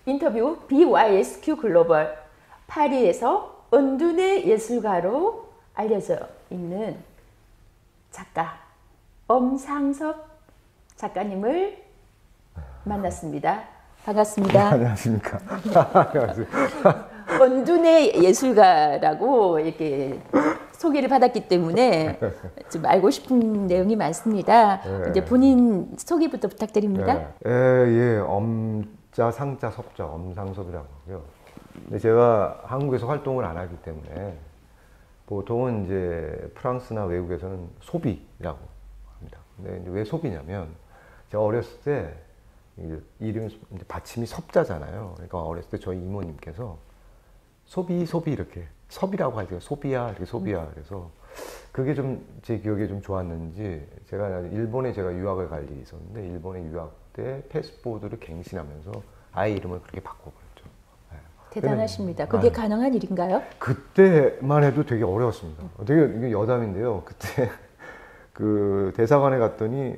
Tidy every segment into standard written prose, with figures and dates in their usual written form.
인터뷰 BYSQ 글로벌 파리에서 은둔의 예술가로 알려져 있는 작가 엄상섭 작가님을 만났습니다. 반갑습니다. 안녕하십니까. 은둔의 예술가라고 이렇게 소개를 받았기 때문에 좀 알고 싶은 내용이 많습니다. 네. 이제 본인 소개부터 부탁드립니다. 예, 엄자, 상자, 섭자, 엄상섭이라고 하고요. 근데 제가 한국에서 활동을 안 하기 때문에 보통은 이제 프랑스나 외국에서는 소비라고 합니다. 근데 이제 왜 소비냐면 제가 어렸을 때 이름 받침이 섭자잖아요. 그러니까 어렸을 때 저희 이모님께서 소비 이렇게 섭이라고 하죠. 소비야 이렇게 소비야. 그래서 그게 좀 제 기억에 좀 좋았는지 제가 일본에 제가 유학을 갈 일이 있었는데 일본에 유학 때 패스포드를 갱신하면서 아이 이름을 그렇게 바꿔버렸죠. 네. 대단하십니다. 그게 가능한 일인가요? 그때만 해도 되게 어려웠습니다. 되게 여담인데요. 그때 그 대사관에 갔더니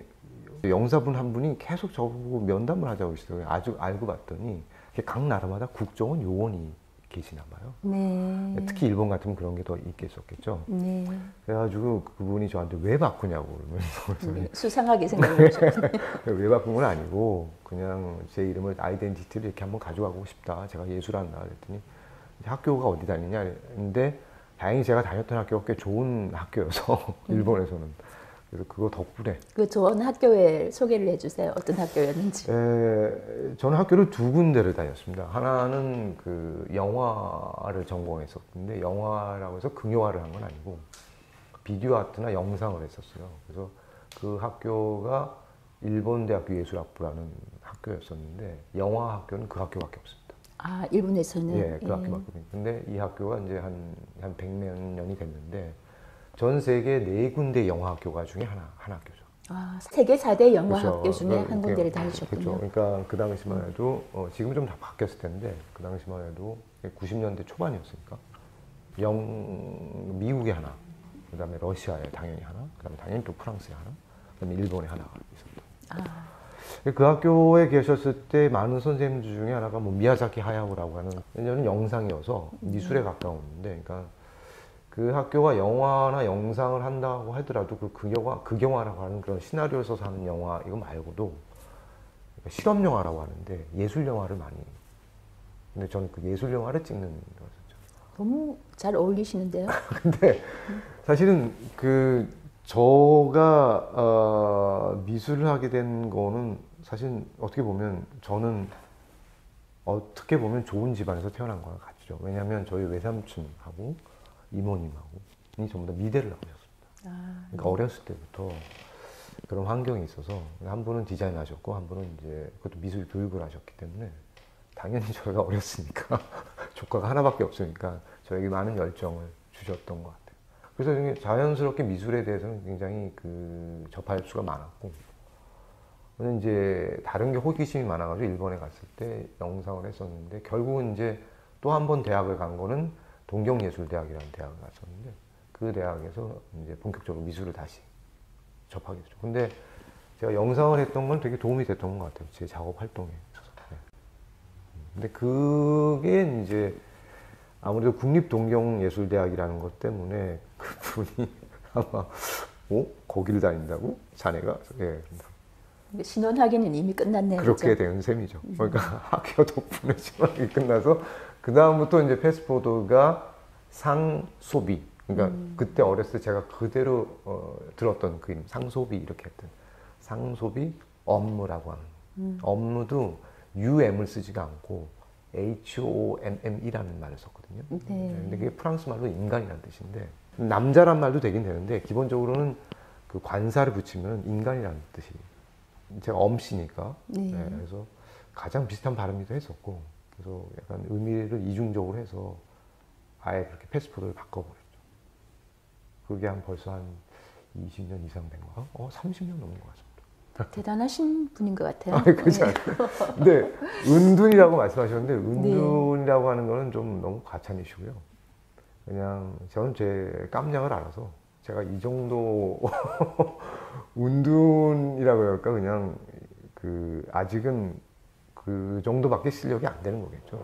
영사분 한 분이 계속 저보고 면담을 하자고 하시더라고요. 아주 알고 봤더니 각 나라마다 국정원 요원이 계시나 봐요. 네. 특히 일본 같으면 그런 게 더 있겠었겠죠. 네. 그래가지고 그분이 저한테 왜 바꾸냐고 그러면서 네, 수상하게 생각하셨어요. 왜 바꾼 건 아니고 그냥 제 이름을 아이덴티티를 이렇게 한번 가져가고 싶다. 제가 예술한다 그랬더니 학교가 어디 다니냐 했는데 다행히 제가 다녔던 학교가 꽤 좋은 학교여서 일본에서는 그래서 그거 덕분에 그 좋은 학교에 소개를 해주세요. 어떤 학교였는지. 저는 학교를 두 군데를 다녔습니다. 하나는 그 영화를 전공했었는데 영화라고 해서 긍영화를 한 건 아니고 비디오 아트나 영상을 했었어요. 그래서 그 학교가 일본대학교 예술학부라는 학교였었는데 영화 학교는 그 학교밖에 없습니다. 아, 일본에서는? 예, 그 학교밖에 없습니다. 근데 이 학교가 이제 한 100몇 년이 됐는데 전 세계 4군데 영화학교가 중에 하나 학교죠. 아, 세계 4대 영화학교 그렇죠. 중에 한 군데를 다니셨군요. 그렇죠. 그러니까 그 당시만 해도 지금 좀 다 바뀌었을 텐데 그 당시만 해도 90년대 초반이었으니까 미국에 하나, 그다음에 러시아에 당연히 하나, 그다음에 당연히 또 프랑스에 하나, 그다음에 일본에 하나가 있었다. 그 학교에 계셨을 때 많은 선생님들 중에 하나가 뭐 미야자키 하야오라고 하는 저는 영상이어서 미술에 가까웠는데, 그러니까 그 학교가 영화나 영상을 한다고 하더라도 극영화라고 하는 그런 시나리오를 써서 하는 영화 이거 말고도 실험 영화라고 하는데 예술 영화를 많이. 근데 저는 그 예술 영화를 찍는 거였죠. 너무 잘 어울리시는데요. 근데 사실은 그 저가 미술을 하게 된 거는 사실 어떻게 보면 저는 어떻게 보면 좋은 집안에서 태어난 거랑 같죠. 왜냐하면 저희 외삼촌하고 이모님하고 전부 다 미대를 나오셨습니다. 그러니까 어렸을 때부터 그런 환경이 있어서 한 분은 디자인 하셨고 한 분은 이제 그것도 미술 교육을 하셨기 때문에 당연히 저희가 어렸으니까 조카가 하나밖에 없으니까 저에게 많은 열정을 주셨던 것 같아요. 그래서 자연스럽게 미술에 대해서는 굉장히 그 접할 수가 많았고, 저는 이제 다른 게 호기심이 많아가지고 일본에 갔을 때 영상을 했었는데 결국은 이제 또 한 번 대학을 간 거는 동경예술대학이라는 대학을 갔었는데 그 대학에서 이제 본격적으로 미술을 다시 접하게 됐죠. 근데 제가 영상을 했던 건 되게 도움이 됐던 것 같아요. 제 작업 활동에 있어서. 네. 근데 그게 이제 아무래도 국립동경예술대학이라는 것 때문에 그분이 아마 거기를 다닌다고? 자네가? 예. 신혼하기는 이미 끝났네요. 그렇게 그렇죠? 된 셈이죠. 그러니까 학교 덕분에 신혼하기 끝나서 그 다음부터 이제 패스포드가 상소비. 그러니까 그때 어렸을 때 제가 그대로 들었던 그 이름 상소비 이렇게 했던 상소비 업무라고 하는 업무도 UM을 쓰지가 않고 HOMM이라는 말을 썼거든요. 네. 근데 그게 프랑스 말로 인간이라는 뜻인데 남자란 말도 되긴 되는데 기본적으로는 그 관사를 붙이면 인간이라는 뜻이 제가 엄씨니까 네. 네, 그래서 가장 비슷한 발음이기도 했었고 그래서 약간 의미를 이중적으로 해서 아예 그렇게 패스포드를 바꿔버렸죠. 그게 벌써 한 20년 이상 된 거, 30년 넘은 것 같습니다. 대단하신 분인 것 같아요. 그렇지 않아요. 근데 은둔이라고 말씀하셨는데 네. 은둔이라고 하는 거는 좀 너무 과찬이시고요. 그냥 저는 제 깜냥을 알아서 제가 이 정도 은둔이라고 할까 그냥 그 아직은 그 정도밖에 실력이 안 되는 거겠죠.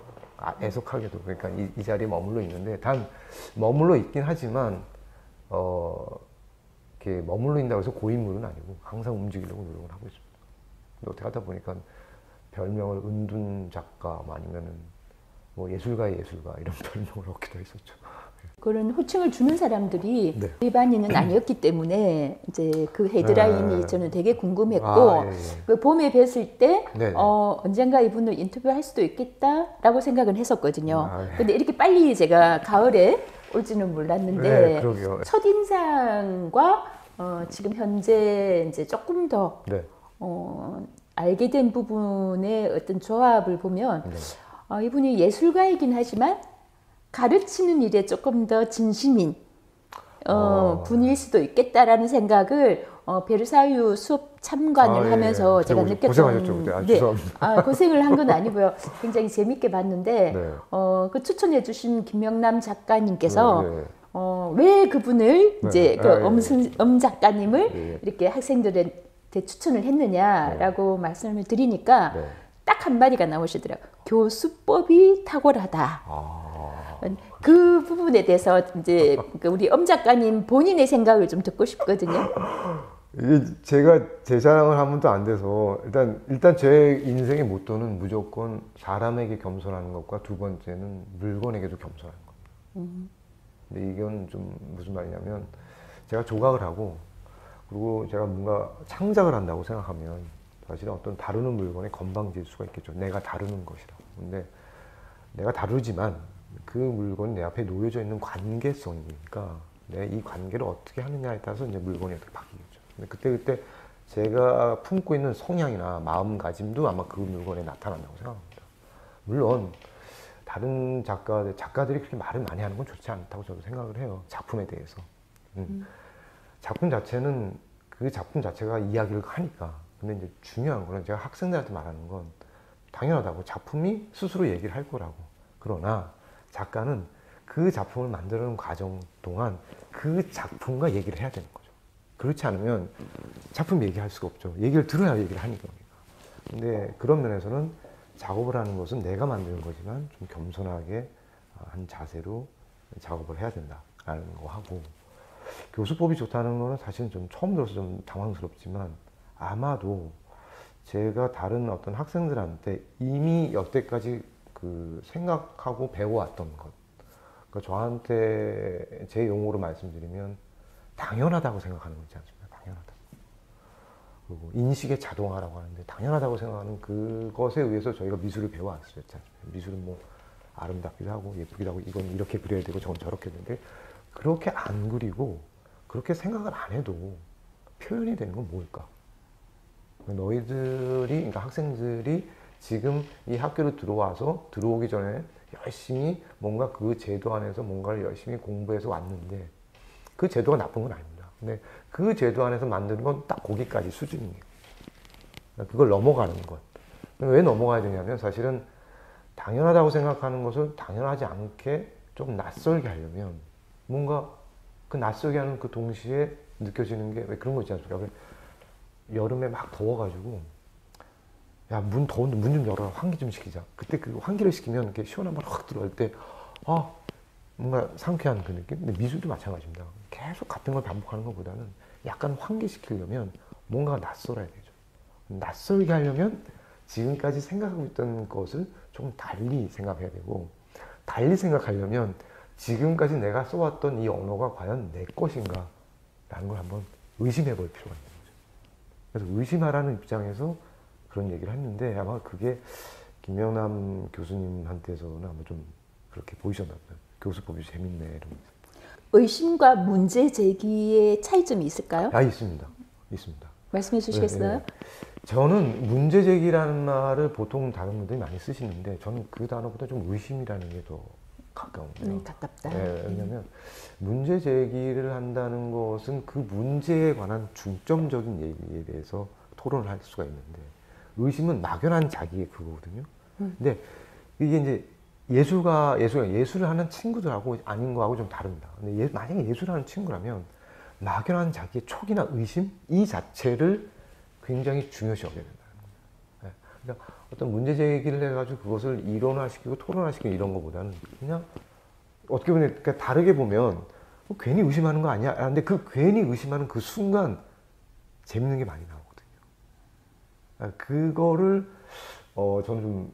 애석하게도 그러니까 이 자리에 머물러 있는데 단 머물러 있긴 하지만 이렇게 머물러 있다고 해서 고인물은 아니고 항상 움직이려고 노력을 하고 있습니다. 근데 어떻게 하다 보니까 별명을 은둔 작가 아니면은 뭐 예술가의 예술가 이런 별명을 얻기도 했었죠. 그런 호칭을 주는 사람들이 네. 일반인은 아니었기 때문에 이제 그 헤드라인이 네. 저는 되게 궁금했고 예, 예. 그 봄에 뵀을 때 네. 언젠가 이분을 인터뷰할 수도 있겠다라고 생각은 했었거든요. 예. 근데 이렇게 빨리 제가 가을에 올지는 몰랐는데 네, 그러게요. 첫인상과 지금 현재 이제 조금 더 네. 알게 된 부분의 어떤 조합을 보면 네. 이분이 예술가이긴 하지만 가르치는 일에 조금 더 진심인 분일 수도 있겠다라는 생각을 베르사유 수업 참관을 예, 하면서 예. 제가 고생- 느꼈던 고생하셨죠, 그때. 죄송합니다. 고생을 한 건 아니고요. 굉장히 재밌게 봤는데 네. 그 추천해 주신 김명남 작가님께서 네, 네. 왜 그분을 네. 이제 그 예. 엄 작가님을 예. 이렇게 학생들한테 추천을 했느냐라고 말씀을 드리니까 네. 딱 한마디가 나오시더라고요. 교수법이 탁월하다. 아, 그 부분에 대해서 이제 우리 엄 작가님 본인의 생각을 좀 듣고 싶거든요. 이게 제가 제 자랑을 하면 또 안 돼서 일단 제 인생의 모토는 무조건 사람에게 겸손하는 것과 두 번째는 물건에게도 겸손하는 겁니다. 근데 이건 좀 무슨 말이냐면 제가 조각을 하고 그리고 제가 뭔가 창작을 한다고 생각하면 사실은 어떤 다루는 물건에 건방질 수가 있겠죠. 내가 다루는 것이라. 근데 내가 다루지만 그 물건이 내 앞에 놓여져 있는 관계성이니까 내가 이 관계를 어떻게 하느냐에 따라서 이제 물건이 어떻게 바뀌겠죠. 근데 그때 제가 품고 있는 성향이나 마음가짐도 아마 그 물건에 나타난다고 생각합니다. 물론 다른 작가들이 그렇게 말을 많이 하는 건 좋지 않다고 저도 생각을 해요. 작품에 대해서. 작품 자체는 그 작품 자체가 이야기를 하니까. 근데 이제 중요한 거는 제가 학생들한테 말하는 건 당연하다고 작품이 스스로 얘기를 할 거라고. 그러나 작가는 그 작품을 만드는 과정 동안 그 작품과 얘기를 해야 되는 거죠. 그렇지 않으면 작품 얘기할 수가 없죠. 얘기를 들어야 얘기를 하니까. 근데 그런 면에서는 작업을 하는 것은 내가 만드는 거지만 좀 겸손하게 한 자세로 작업을 해야 된다라는 거 하고 교수법이 좋다는 거는 사실은 좀 처음 들어서 좀 당황스럽지만 아마도 제가 다른 어떤 학생들한테 이미 여태까지 그 생각하고 배워왔던 것 그러니까 저한테 제 용어로 말씀드리면 당연하다고 생각하는 거 있지 않습니까? 당연하다. 그리고 인식의 자동화라고 하는데 당연하다고 생각하는 그것에 의해서 저희가 미술을 배워왔었지 않습니까? 미술은 뭐 아름답기도 하고 예쁘기도 하고 이건 이렇게 그려야 되고 저건 저렇게 되는데 그렇게 안 그리고 그렇게 생각을 안 해도 표현이 되는 건 뭘까? 너희들이 그러니까 학생들이 지금 이 학교로 들어오기 전에 열심히 뭔가 그 제도 안에서 뭔가를 열심히 공부해서 왔는데 그 제도가 나쁜 건 아닙니다. 근데 그 제도 안에서 만드는 건 딱 거기까지 수준이에요. 그걸 넘어가는 것. 왜 넘어가야 되냐면 사실은 당연하다고 생각하는 것을 당연하지 않게 좀 낯설게 하려면 뭔가 그 낯설게 하는 그 동시에 느껴지는 게 왜 그런 거 있지 않습니까? 여름에 막 더워가지고 야, 더운데 문 좀 열어라. 환기 좀 시키자. 그때 그 환기를 시키면 이렇게 시원한 바람 확 들어올 때 뭔가 상쾌한 그 느낌? 근데 미술도 마찬가지입니다. 계속 같은 걸 반복하는 것보다는 약간 환기시키려면 뭔가가 낯설어야 되죠. 낯설게 하려면 지금까지 생각하고 있던 것을 조금 달리 생각해야 되고 달리 생각하려면 지금까지 내가 써왔던 이 언어가 과연 내 것인가 라는 걸 한번 의심해 볼 필요가 있는 거죠. 그래서 의심하라는 입장에서 그런 얘기를 했는데 아마 그게 김명남 교수님한테서는 아마 좀 그렇게 보이셨나 봐요. 교수법이 재밌네 이러면서. 의심과 문제 제기의 차이점이 있을까요? 있습니다. 있습니다. 말씀해 주시겠어요? 네. 저는 문제 제기라는 말을 보통 다른 분들이 많이 쓰시는데 저는 그 단어보다 좀 의심이라는 게 더 가까운데요. 가깝다. 네, 왜냐하면 문제 제기를 한다는 것은 그 문제에 관한 중점적인 얘기에 대해서 토론을 할 수가 있는데 의심은 막연한 자기의 그거거든요. 근데 이게 이제 예술을 하는 친구들하고 아닌 거하고 좀 다릅니다. 근데 만약에 예술을 하는 친구라면 막연한 자기의 촉이나 의심 이 자체를 굉장히 중요시 여겨야 된다는 거예요. 그러니까 어떤 문제 제기를 해가지고 그것을 이론화시키고 토론화시키고 이런 것보다는 그냥 어떻게 보면 그러니까 다르게 보면 괜히 의심하는 거 아니야? 근데 그 괜히 의심하는 그 순간 재밌는 게 많이 나오거든요. 그거를 저는 좀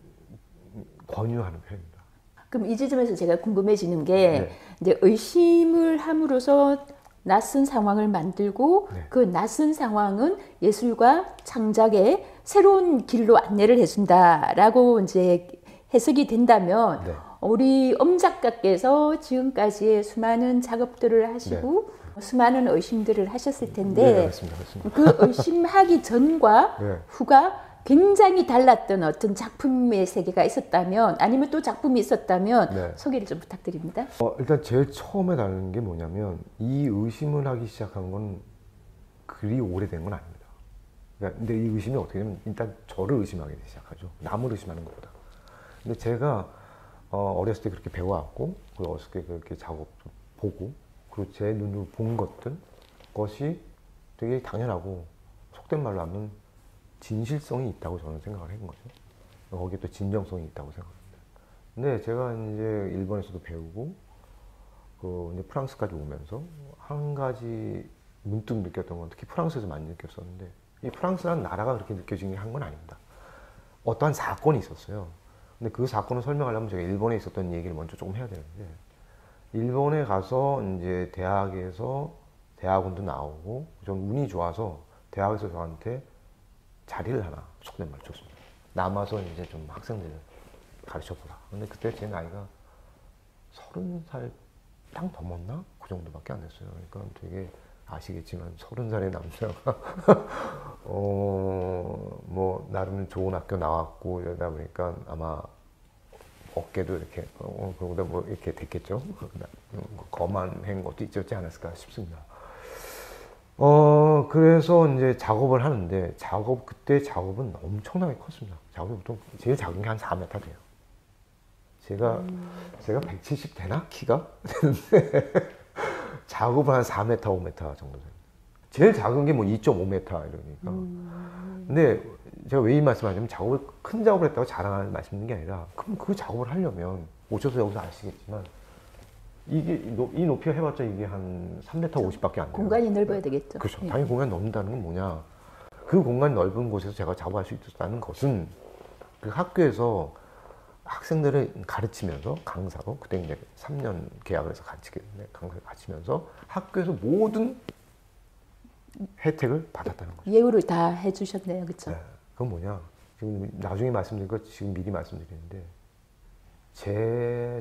권유하는 편입니다. 그럼 이 지점에서 제가 궁금해지는 게 네. 이제 의심을 함으로써 낯선 상황을 만들고 네. 그 낯선 상황은 예술과 창작의 새로운 길로 안내를 해준다라고 이제 해석이 된다면 네. 우리 엄 작가께서 지금까지의 수많은 작업들을 하시고 수많은 의심들을 하셨을 텐데 네, 맞습니다. 그 의심하기 전과 네. 후가 굉장히 달랐던 어떤 작품의 세계가 있었다면 아니면 또 작품이 있었다면 네. 소개를 좀 부탁드립니다. 일단 제일 처음에 다른 게 뭐냐면 이 의심을 하기 시작한 건 그리 오래된 건 아닙니다. 그러니까 근데 이 의심이 어떻게 되면 일단 저를 의심하기 시작하죠. 남을 의심하는 것보다. 근데 제가 어렸을 때 그렇게 배워왔고 그리고 어렸을 때 그렇게 작업도 보고 그리고 제 눈으로 본 것이 되게 당연하고 속된 말로 하면 진실성이 있다고 저는 생각을 한 거죠. 거기에 또 진정성이 있다고 생각합니다. 근데 제가 이제 일본에서도 배우고 이제 프랑스까지 오면서 한 가지 문득 느꼈던 건 특히 프랑스에서 많이 느꼈었는데 이 프랑스라는 나라가 그렇게 느껴지게 한 건 아닙니다. 어떠한 사건이 있었어요. 근데 그 사건을 설명하려면 제가 일본에 있었던 얘기를 먼저 조금 해야 되는데 일본에 가서 이제 대학에서 대학원도 나오고 좀 운이 좋아서 대학에서 저한테 자리를 하나 속된 말 줬습니다. 남아서 이제 좀 학생들 가르쳐보라. 근데 그때 제 나이가 30살 딱 넘었나? 그 정도밖에 안 됐어요. 그러니까 되게 아시겠지만 30살의 남자가 뭐 나름 좋은 학교 나왔고 이러다 보니까 아마 어깨도 이렇게 그러다 뭐 이렇게 됐겠죠. 거만한 것도 있었지 않았을까 싶습니다. 그래서 이제 작업을 하는데 그때 작업은 엄청나게 컸습니다. 작업이 보통 제일 작은 게 한 4m 돼요. 제가 170 되나? 키가? 작업을 한 4m, 5m 정도 됩니다. 제일 작은 게 뭐 2.5m 이러니까. 근데 제가 왜 이 말씀하냐면 큰 작업을 했다고 자랑하는 말씀인 게 아니라 그럼 그 작업을 하려면 오셔서 여기서 아시겠지만 이 높이가 해봤자 이게 한 3m 50밖에 안 돼요. 공간이 넓어야 되겠죠. 그렇죠. 네. 당연히 공간이 넓다는 건 뭐냐. 그 공간이 넓은 곳에서 제가 작업할 수 있었다는 것은 그 학교에서 학생들을 가르치면서 강사로 그때 이제 3년 계약을 해서 가르치게 됐는데 강사를 가르치면서 학교에서 모든 혜택을 받았다는 거죠. 예우를 다 해주셨네요. 그렇죠? 네. 그건 뭐냐. 지금 나중에 말씀드릴 거 지금 미리 말씀드리는데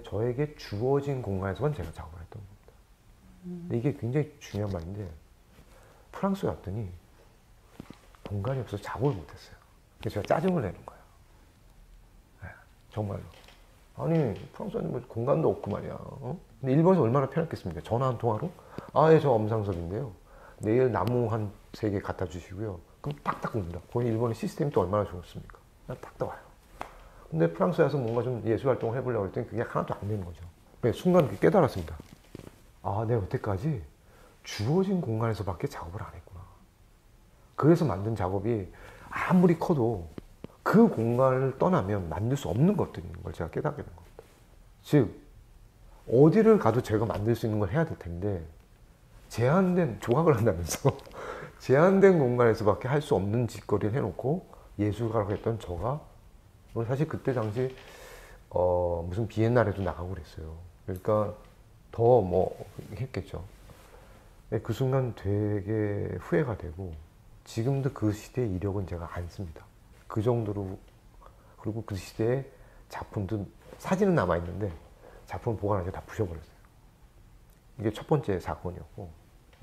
저에게 주어진 공간에서만 제가 작업을 했던 겁니다. 근데 이게 굉장히 중요한 말인데 프랑스에 왔더니 공간이 없어서 작업을 못했어요. 그래서 제가 짜증을 내는 거예요. 네, 정말로. 아니 프랑스에는 뭐 공간도 없고 말이야. 근데 일본에서 얼마나 편했겠습니까? 전화 한 통화로 예, 저 엄상섭인데요. 내일 나무 한 3개 갖다 주시고요. 그럼 딱딱 옵니다. 거기 일본의 시스템이 또 얼마나 좋습니까? 딱딱 와요. 근데 프랑스에 와서 뭔가 좀 예술 활동을 해보려고 했더니 그게 하나도 안 되는 거죠. 순간 깨달았습니다. 내가 여태까지 주어진 공간에서밖에 작업을 안 했구나. 그래서 만든 작업이 아무리 커도 그 공간을 떠나면 만들 수 없는 것들인 걸 제가 깨닫게 된 겁니다. 즉 어디를 가도 제가 만들 수 있는 걸 해야 될 텐데 제한된 조각을 한다면서 제한된 공간에서밖에 할 수 없는 짓거리를 해놓고 예술가라고 했던 저가 사실 그때 당시 무슨 비엔날에도 나가고 그랬어요. 그러니까 더 뭐 했겠죠. 그 순간 되게 후회가 되고 지금도 그 시대의 이력은 제가 안 씁니다. 그 정도로. 그리고 그 시대의 작품도 사진은 남아있는데 작품을 보관하지 다 부셔버렸어요. 이게 첫 번째 사건이었고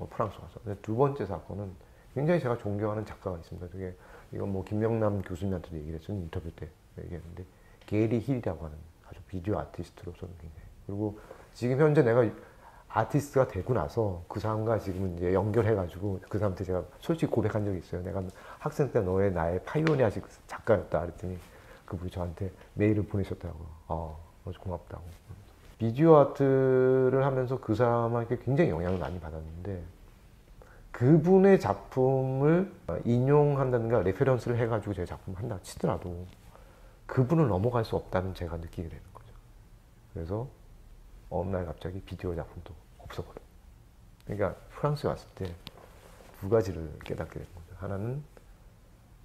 프랑스 가서. 두 번째 사건은 굉장히 제가 존경하는 작가가 있습니다. 되게 이건 뭐 김명남 교수님한테도 얘기를 했어요. 인터뷰 때 얘기했는데 게리 힐이라고 하는 아주 비디오 아티스트로서는 굉장히 그리고 지금 현재 내가 아티스트가 되고 나서 그 사람과 지금 이제 연결해가지고 그 사람한테 제가 솔직히 고백한 적이 있어요. 내가 학생 때 나의 파이오니아식 작가였다 그랬더니 그분이 저한테 메일을 보내셨더라고요. 아주 고맙다고. 비디오 아트를 하면서 그 사람에게 굉장히 영향을 많이 받았는데 그분의 작품을 인용한다든가 레퍼런스를 해가지고 제 작품을 한다 치더라도 그분을 넘어갈 수 없다는 제가 느끼게 되는 거죠. 그래서 어느 날 갑자기 비디오 작품도 없어버려요. 그러니까 프랑스에 왔을 때 두 가지를 깨닫게 된 거죠. 하나는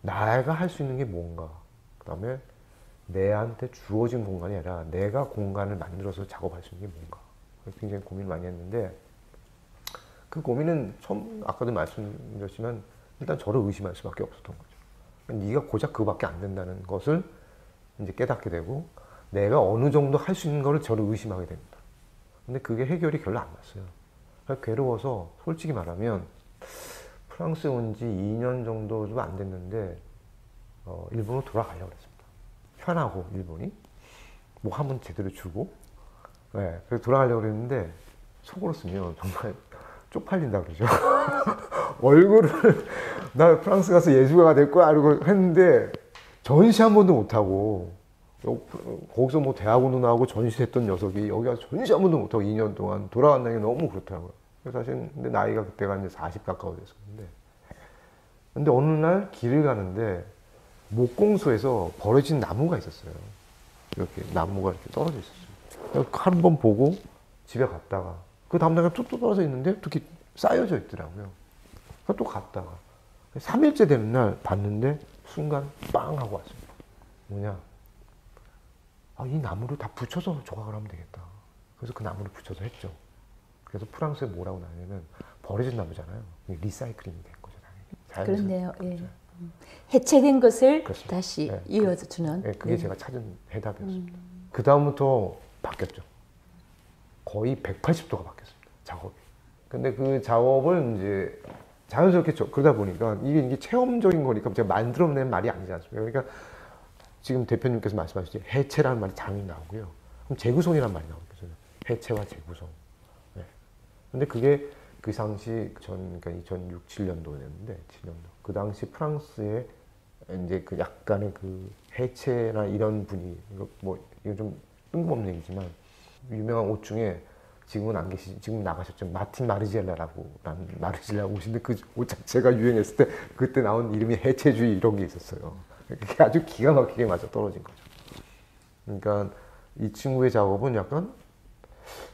내가 할 수 있는 게 뭔가, 그 다음에 내한테 주어진 공간이 아니라 내가 공간을 만들어서 작업할 수 있는 게 뭔가. 굉장히 고민을 많이 했는데 그 고민은 처음 아까도 말씀드렸지만 일단 저를 의심할 수밖에 없었던 거죠. 네가 고작 그거밖에 안 된다는 것을 이제 깨닫게 되고 내가 어느 정도 할 수 있는 거를 저를 의심하게 됩니다. 근데 그게 해결이 별로 안 났어요. 괴로워서 솔직히 말하면 프랑스에 온 지 2년 정도 좀 안 됐는데 일본으로 돌아가려고 했습니다. 편하고 일본이 뭐 한번 제대로 주고 네, 그래서 돌아가려고 했는데 속으로 쓰면 정말 쪽팔린다 그러죠. 얼굴을 나 프랑스 가서 예술가가 될 거야 이러고 했는데 전시 한 번도 못 하고 거기서 뭐 대학원도 나오고 전시했던 녀석이 여기 가서 전시 한 번도 못 하고 2년 동안 돌아간다는 게 너무 그렇더라고요. 그래서 사실 근데 나이가 그때가 이제 40 가까워 됐었는데 근데 어느 날 길을 가는데 목공소에서 버려진 나무가 있었어요. 이렇게 나무가 이렇게 떨어져 있었어요. 한 번 보고 집에 갔다가 그 다음날 또 떨어져 있는데 이렇게 쌓여져 있더라고요. 또 갔다가 3일째 되는 날 봤는데 순간 빵 하고 왔습니다. 뭐냐? 이 나무를 다 붙여서 조각을 하면 되겠다. 그래서 그 나무를 붙여서 했죠. 그래서 프랑스에 뭐라고 나냐면 버려진 나무잖아요. 리사이클링이 된 거죠. 그렇네요. 예. 해체된 것을 그렇습니다. 다시 네. 이어주는. 네, 그게 제가 찾은 해답이었습니다. 그 다음부터 바뀌었죠. 거의 180도가 바뀌었습니다. 작업이. 근데 그 작업을 이제 자연스럽게 그러다 보니까 이게 체험적인 거니까 제가 만들어낸 말이 아니지 않습니까? 그러니까 지금 대표님께서 말씀하셨듯이 해체라는 말이 당연히 나오고요. 그럼 재구성이라는 말이 나오겠죠. 해체와 재구성. 네. 근데 그게 그 당시 그러니까 2006, 7년도였는데 7년도. 그 당시 프랑스의 이제 그 약간의 그 해체나 이런 분위기, 이거 좀 뜬금없는 얘기지만 유명한 옷 중에 지금은 안 계시, 지금 나가셨죠. 마틴 마르지엘라라고 마르지엘라 옷인데 그 옷 자체가 유행했을 때 그때 나온 이름이 해체주의 이런 게 있었어요. 그게 아주 기가 막히게 맞아 떨어진 거죠. 그러니까 이 친구의 작업은 약간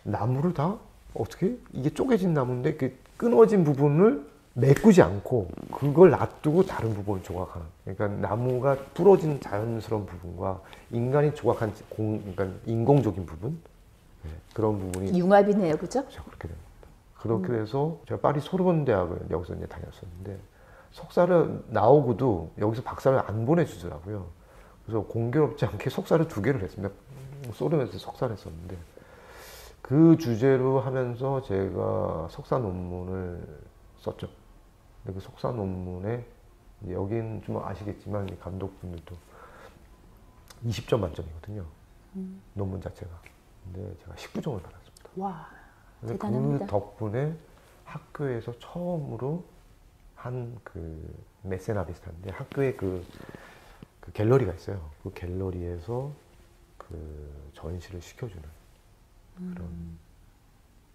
나무를 다 어떻게 이게 쪼개진 나무인데 그 끊어진 부분을 메꾸지 않고 그걸 놔두고 다른 부분을 조각하는. 그러니까 나무가 부러진 자연스러운 부분과 인간이 조각한 그러니까 인공적인 부분 네, 그런 부분이 융합이네요, 그죠? 그렇게 됩니다. 그렇게 돼서 제가 파리 소르본 대학을 여기서 이제 다녔었는데 석사를 나오고도 여기서 박사를 안 보내주더라고요. 그래서 공교롭지 않게 석사를 2개를 했습니다. 소르본에서 석사를 했었는데 그 주제로 하면서 제가 석사 논문을 썼죠. 근데 그 석사 논문에 여긴 좀 아시겠지만 이 감독분들도 20점 만점이거든요. 논문 자체가. 근데 제가 19점을 받았습니다. 와, 근데 대단합니다. 그 덕분에 학교에서 처음으로 한 그 메세나 비슷한데 학교에 그 갤러리가 있어요. 그 갤러리에서 그 전시를 시켜주는 그런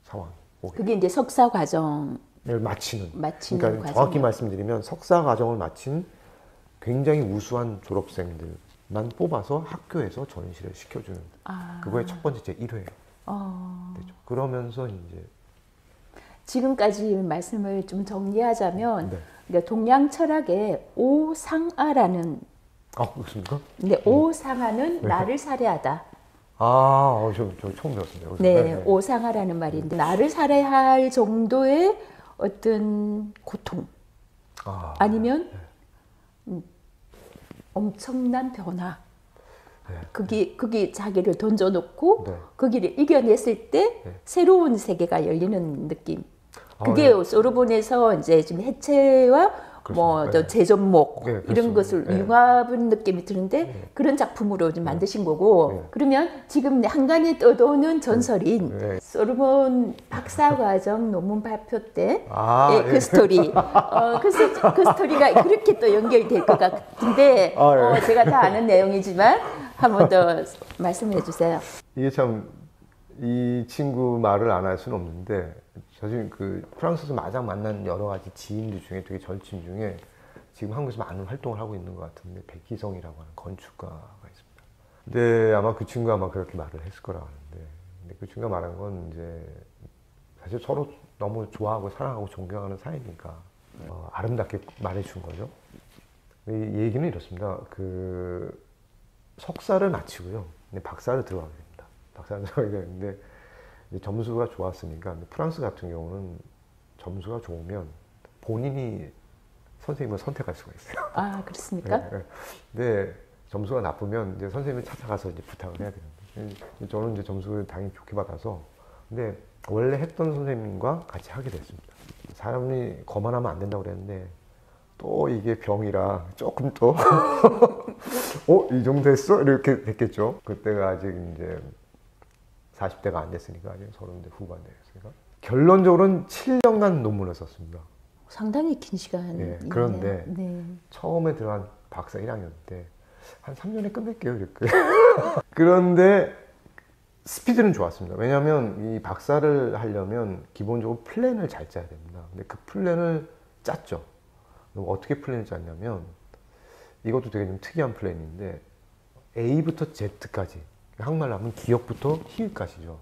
상황이 오게 그게 이제 석사 과정 마치는 마치는 그러니까 정확히 말씀드리면 석사 과정을 마친 굉장히 우수한 졸업생들만 뽑아서 학교에서 전시를 시켜주는 그거의 첫 번째 제 1회 되죠. 그러면서 이제 지금까지 말씀을 좀 정리하자면 네. 그러니까 동양 철학의 오상아라는 그렇습니까? 근데 오상아는 나를 살해하다. 저 처음 배웠습니다. 네, 오상아라는 말인데 나를 살해할 정도의 어떤 고통 아니면 엄청난 변화. 거기 자기를 던져놓고 네. 거기를 이겨냈을 때 새로운 세계가 열리는 느낌. 그게 소르본에서 이제 좀 해체와 뭐 저 제전목 네, 이런 그렇습니다. 것을 네. 융합은 느낌이 드는데 네. 그런 작품으로 좀 만드신 거고 네. 그러면 지금 한간에 떠도는 전설인 네. 솔로몬 박사과정 논문 발표 때 그 예. 스토리 그 스토리가 그렇게 또 연결이 될 것 같은데 예. 제가 다 아는 내용이지만 한 번 더 말씀해 주세요. 이게 참 이 친구 말을 안 할 수는 없는데 사실 그 프랑스에서 마장 만난 여러 가지 지인들 중에 되게 절친 중에 지금 한국에서 많은 활동을 하고 있는 것 같은데 백희성이라고 하는 건축가가 있습니다. 근데 아마 그 친구가 아마 그렇게 말을 했을 거라고 하는데 근데 그 친구가 말한 건 이제 사실 서로 너무 좋아하고 사랑하고 존경하는 사이니까 아름답게 말해준 거죠. 이 얘기는 이렇습니다. 그 석사를 마치고요. 근데 박사를 들어가게 됩니다. 박사를 들어가게 되는데 이제 점수가 좋았으니까 프랑스 같은 경우는 점수가 좋으면 본인이 선생님을 선택할 수가 있어요. 아 그렇습니까? 네. 근데 점수가 나쁘면 이제 선생님을 찾아가서 이제 부탁을 해야 되는데 저는 이제 점수를 당연히 좋게 받아서 근데 원래 했던 선생님과 같이 하게 됐습니다. 사람이 거만하면 안 된다고 그랬는데 또 이게 병이라 조금 또 이 정도 했어? 이렇게 됐겠죠. 그때가 아직 이제 40대가 안 됐으니까 아직 30대 후반대였으니까 결론적으로는 7년간 논문을 썼습니다. 상당히 긴 시간. 네, 그런데 네. 처음에 들어간 박사 1학년 때 한 3년에 끝낼게요 이렇게. 그런데 스피드는 좋았습니다. 왜냐하면 이 박사를 하려면 기본적으로 플랜을 잘 짜야 됩니다. 근데 그 플랜을 짰죠. 그럼 어떻게 플랜을 짰냐면 이것도 되게 좀 특이한 플랜인데 A부터 Z까지 한국말로 하면 기역부터 희읍까지죠.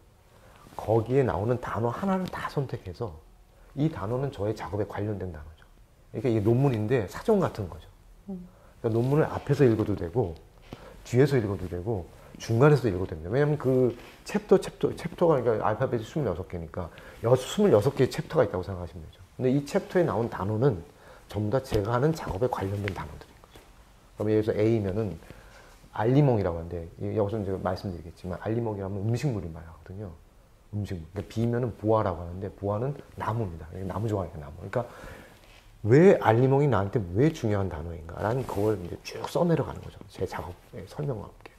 거기에 나오는 단어 하나를 다 선택해서 이 단어는 저의 작업에 관련된 단어죠. 그러니까 이게 논문인데 사전 같은 거죠. 그러니까 논문을 앞에서 읽어도 되고 뒤에서 읽어도 되고 중간에서 읽어도 됩니다. 왜냐하면 그 챕터가 그러니까 알파벳이 26개니까 26개의 챕터가 있다고 생각하시면 되죠. 근데 이 챕터에 나온 단어는 전부 다 제가 하는 작업에 관련된 단어들인 거죠. 그럼 예를 들어서 A면은 알리몽이라고 하는데 여기서 제가 말씀드리겠지만 알리몽이라면 음식물을 말하거든요. 음식물. 그러니까 B면은 보아라고 하는데 보아는 나무입니다. 나무 좋아하니까 나무. 그러니까 왜 알리몽이 나한테 왜 중요한 단어인가라는 그걸 이제 쭉 써내려가는 거죠. 제 작업의 설명과 함께.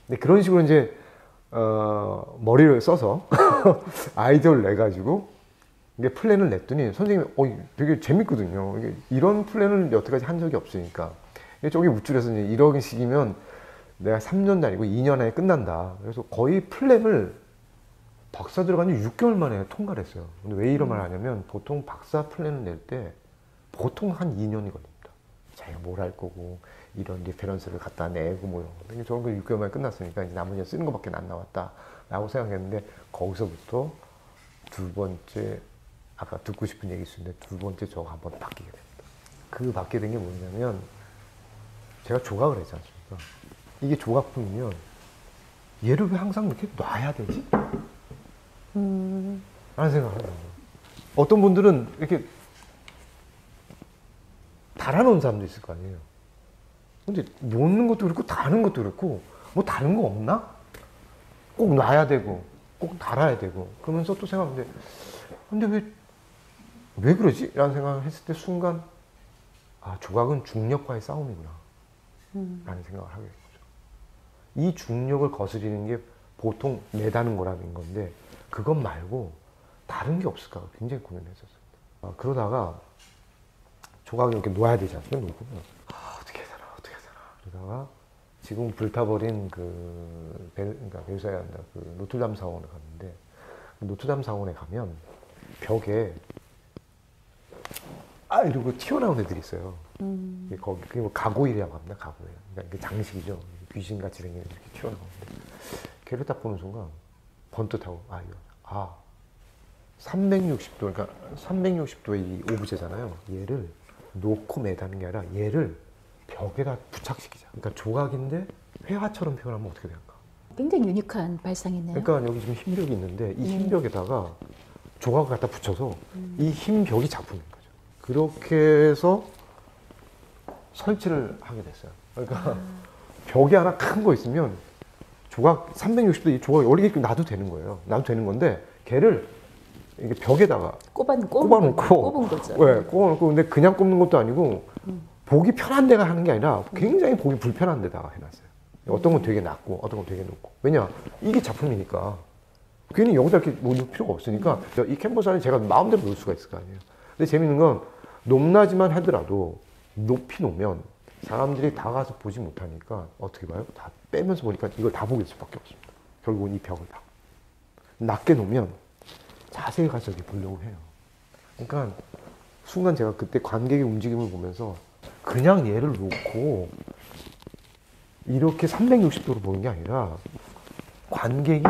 근데 그런 식으로 이제 머리를 써서 아이디어를 내 가지고 이게 플랜을 냈더니 선생님이 되게 재밌거든요. 이런 플랜을 여태까지 한 적이 없으니까. 저기 우쭐해서 이제 이런 식이면 내가 3년도 아니고 2년 안에 끝난다. 그래서 거의 플랜을 박사 들어간 지 6개월 만에 통과를 했어요. 근데 왜 이런 말을 하냐면 보통 박사 플랜을 낼 때 보통 한 2년이 걸립니다. 자기가 뭘 할 거고 이런 리페런스를 갖다 내고 뭐 이런 거. 저는 그 6개월 만에 끝났으니까 이제 나머지 쓰는 것밖에 안 나왔다라고 생각했는데 거기서부터 두 번째 아까 듣고 싶은 얘기 있었는데 두 번째 저거 한번 바뀌게 됩니다. 그 바뀌게 된 게 뭐냐면 제가 조각을 했지 않습니까? 이게 조각품이면 얘를 왜 항상 이렇게 놔야 되지? 라는 생각을 하는 거예요. 어떤 분들은 이렇게 달아놓은 사람도 있을 거 아니에요. 근데 놓는 것도 그렇고 다는 것도 그렇고 뭐 다른 거 없나? 꼭 놔야 되고 꼭 달아야 되고 그러면서 또 생각하는데 근데 왜 그러지? 라는 생각을 했을 때 순간 조각은 중력과의 싸움이구나 라는 생각을 하게 된 거죠. 이 중력을 거스리는 게 보통 매다는 거라는 건데 그것 말고 다른 게 없을까 굉장히 고민했었어요. 그러다가 조각을 이렇게 놓아야 되지 않습니까? 놓고 어떻게 해야 되나 그러다가 지금 불타버린 그러니까 배우사야 한다 그 노트담 사원에 갔는데 노트담 사원에 가면 벽에 이러고 튀어나온 애들이 있어요. 그게 뭐 가고일이라고 합니다. 가고일. 그러니까 장식이죠. 귀신같이 생긴 애들이 이렇게 튀어나오는데 걔를 딱 보는 순간 번뜩하고 360도 그러니까 360도의 이 오브제잖아요. 얘를 놓고 매다는 게 아니라 얘를 벽에다 부착시키자. 그러니까 조각인데 회화처럼 표현하면 어떻게 될까? 굉장히 유니크한 발상이네요. 그러니까 여기 지금 흰벽이 있는데 이 흰벽에다가 조각을 갖다 붙여서 이 흰벽이 작품인 거죠. 그렇게 해서 설치를 하게 됐어요. 그러니까 벽에 하나 큰 거 있으면 조각 360도 이 조각이 올리게끔 놔도 되는 거예요. 놔도 되는 건데 걔를 이게 벽에다가 꼽아놓은 꼽은 거죠. 네, 꼽아놓고 근데 그냥 꼽는 것도 아니고 보기 편한 데가 하는 게 아니라 굉장히 보기 불편한 데다가 해놨어요. 어떤 건 되게 낮고 어떤 건 되게 높고. 왜냐? 이게 작품이니까. 괜히 여기다 이렇게 놓을 필요가 없으니까 이 캔버스 안에 제가 마음대로 놓을 수가 있을 거 아니에요. 근데 재밌는 건 높낮이만 하더라도 높이 놓으면 사람들이 다가가서 보지 못하니까 어떻게 봐요? 다 빼면서 보니까 이걸 다 보게 될 수밖에 없습니다. 결국은 이 벽을 다. 낮게 놓으면 자세히 가서 이렇게 보려고 해요. 그러니까 순간 제가 그때 관객의 움직임을 보면서 그냥 얘를 놓고 이렇게 360도로 보는 게 아니라 관객이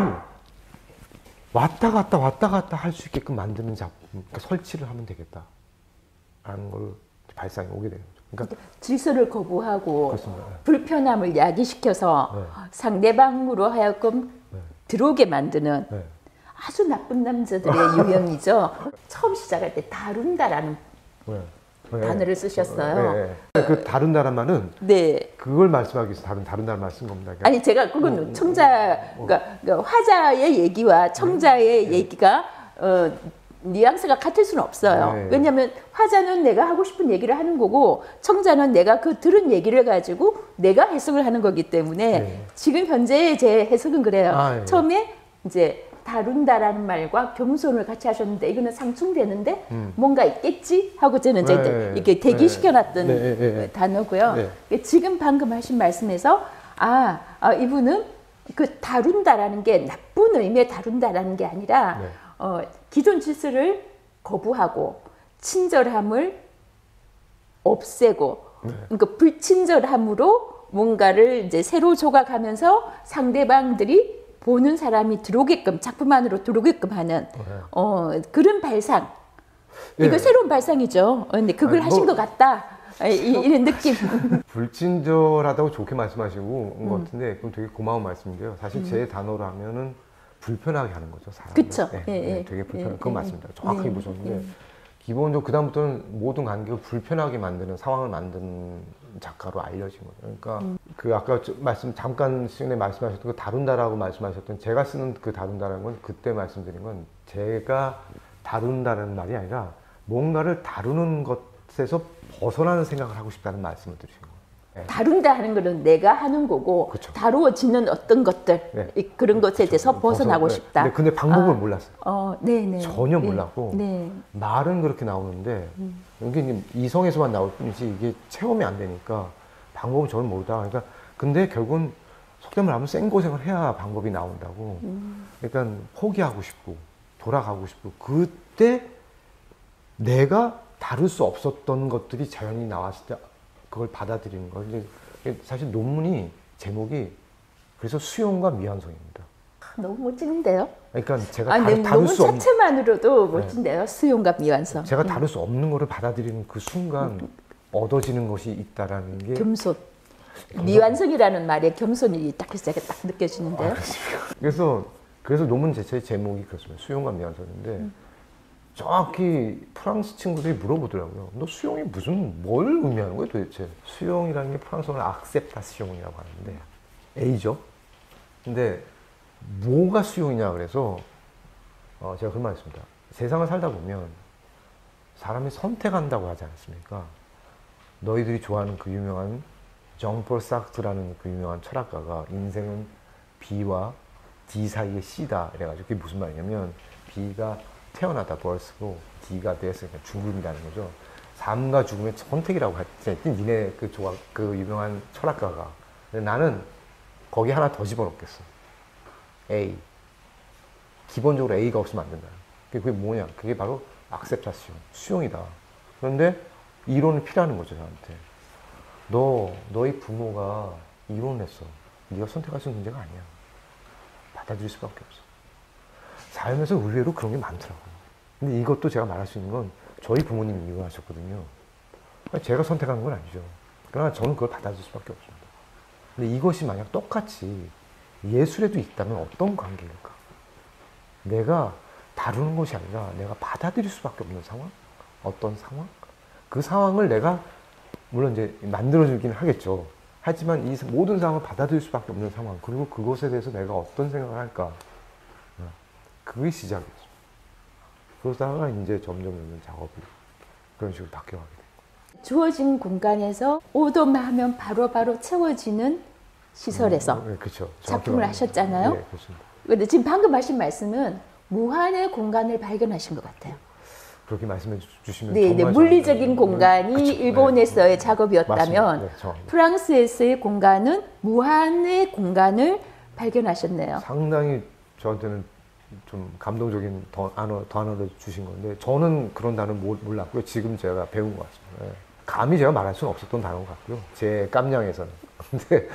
왔다 갔다 할 수 있게끔 만드는 작품, 그러니까 설치를 하면 되겠다라는 걸 발상이 오게 되는 거죠. 그러니까 질서를 거부하고 그렇습니다. 불편함을 야기시켜서 네. 상대방으로 하여금 네. 들어오게 만드는 네. 아주 나쁜 남자들의 유형이죠. 처음 시작할 때 다룬다라는 네. 단어를 쓰셨어요. 네. 그 다룬다란 말은 네. 그걸 말씀하기 위해서 다룬다는 말 쓴 겁니다. 그러니까 아니 제가 그건 그러니까 화자의 얘기와 청자의 얘기가 뉘앙스가 같을 수는 없어요. 네. 왜냐하면 화자는 내가 하고 싶은 얘기를 하는 거고 청자는 내가 그 들은 얘기를 가지고 내가 해석을 하는 거기 때문에 네. 지금 현재 제 해석은 그래요. 네. 처음에 이제 다룬다라는 말과 겸손을 같이 하셨는데 이거는 상충되는데 뭔가 있겠지 하고 저는 이제 네. 이렇게 대기시켜놨던 네. 단어고요. 네. 지금 방금 하신 말씀에서 이분은 그 다룬다라는 게 나쁜 의미의 다룬다라는 게 아니라 네. 기존 질서를 거부하고 친절함을 없애고 그러니까 불친절함으로 뭔가를 이제 새로 조각하면서 상대방들이 보는 사람이 들어오게끔 작품 안으로 들어오게끔 하는 그런 발상. 이거 새로운 발상이죠. 근데 그걸 하신 것 같다. 이런 느낌. 불친절하다고 좋게 말씀하시고 것 같은데 그럼 되게 고마운 말씀인데요. 사실 제 단어로 하면은 불편하게 하는 거죠. 사람을. 그쵸. 네, 되게 불편. 그건 맞습니다. 정확하게 보셨는데 기본적으로 그 다음부터는 모든 관객을 불편하게 만드는 상황을 만드는 작가로 알려진 거죠. 그러니까 그 아까 잠깐 시간에 말씀하셨던 그 다룬다라고 말씀하셨던 제가 쓰는 그 다룬다라는 건 그때 말씀드린 건 제가 다룬다는 말이 아니라 뭔가를 다루는 것에서 벗어나는 생각을 하고 싶다는 말씀을 드리신 거예요. 네. 다룬다 하는 거는 내가 하는 거고 그쵸. 다루어지는 어떤 것들 그런 것에 대해서 벗어나고 싶다. 근데 방법을 몰랐어요. 네네. 전혀 몰랐고 네. 말은 그렇게 나오는데 이게 이성에서만 나올 뿐이지 이게 체험이 안 되니까 방법은 저는 모르다. 그러니까 근데 결국은 속된 말 하면 생고생을 해야 방법이 나온다고. 그러니까 포기하고 싶고 돌아가고 싶고 그때 내가 다룰 수 없었던 것들이 자연히 나왔을 때 그걸 받아들이는 거. 근데 사실 논문이 제목이 그래서 수용과 미완성입니다. 너무 멋지는데요? 그러니까 제가 다룰 수 없는 자체만으로도 멋진데요. 수용과 미완성. 제가 다룰 수 없는 거를 받아들이는 그 순간 얻어지는 것이 있다라는 게 겸손. 미완성이라는 말에 겸손이 딱 느껴지는데요. 그래서 논문 자체의 제목이 그렇습니다. 수용과 미완성인데 정확히 프랑스 친구들이 물어보더라고요. 너 수용이 뭘 의미하는 거야 도대체? 수용이라는 게 프랑스어는 악셉타시옹이라고 하는데 A죠. 근데 뭐가 수용이냐 그래서 제가 그런 말 했습니다. 세상을 살다 보면 사람이 선택한다고 하지 않습니까? 너희들이 좋아하는 그 유명한 정폴 사르트라는 그 유명한 철학가가 인생은 B와 D 사이의 C다 이래가지고 그게 무슨 말이냐면 B가 태어나다 birth고 D가 death, 그러니까 죽음이라는 거죠. 삶과 죽음의 선택이라고 했지. 니네 그 유명한 철학가가. 근데 나는 거기 하나 더 집어넣겠어. A. 기본적으로 A가 없으면 안 된다. 그게 뭐냐? 그게 바로 acceptation, 수용이다. 그런데 이론이 필요한 거죠, 저한테. 너희 부모가 이혼했어. 네가 선택할 수 있는 문제가 아니야. 받아들일 수밖에 없어. 삶에서 의외로 그런 게 많더라고요. 근데 이것도 제가 말할 수 있는 건 저희 부모님이 이혼하셨거든요. 제가 선택한 건 아니죠. 그러나 저는 그걸 받아들일 수밖에 없습니다. 근데 이것이 만약 똑같이 예술에도 있다면 어떤 관계일까? 내가 다루는 것이 아니라 내가 받아들일 수밖에 없는 상황? 어떤 상황? 그 상황을 내가 물론 이제 만들어주긴 하겠죠. 하지만 이 모든 상황을 받아들일 수밖에 없는 상황, 그리고 그것에 대해서 내가 어떤 생각을 할까? 그게 시작이었어요. 그러다가 이제 점점 작업이 그런 식으로 바뀌어가게 돼요. 주어진 공간에서 오더만 하면 바로바로 채워지는 시설에서 네, 그렇죠. 작품을 하셨잖아요. 네, 그렇습니다. 근데 지금 방금 하신 말씀은 무한의 공간을 발견하신 것 같아요. 그렇게 말씀해 주시면 네, 정말 물리적인 공간이 그쵸, 일본에서의 네. 작업이었다면 맞습니다. 네, 정확합니다. 프랑스에서의 공간은 무한의 공간을 발견하셨네요. 상당히 저한테는 좀 감동적인 단어를 주신 건데 저는 그런 단어를 몰랐고요. 지금 제가 배운 것 같습니다. 네. 감히 제가 말할 수는 없었던 단어 같고요. 제 깜냥에서는. 근데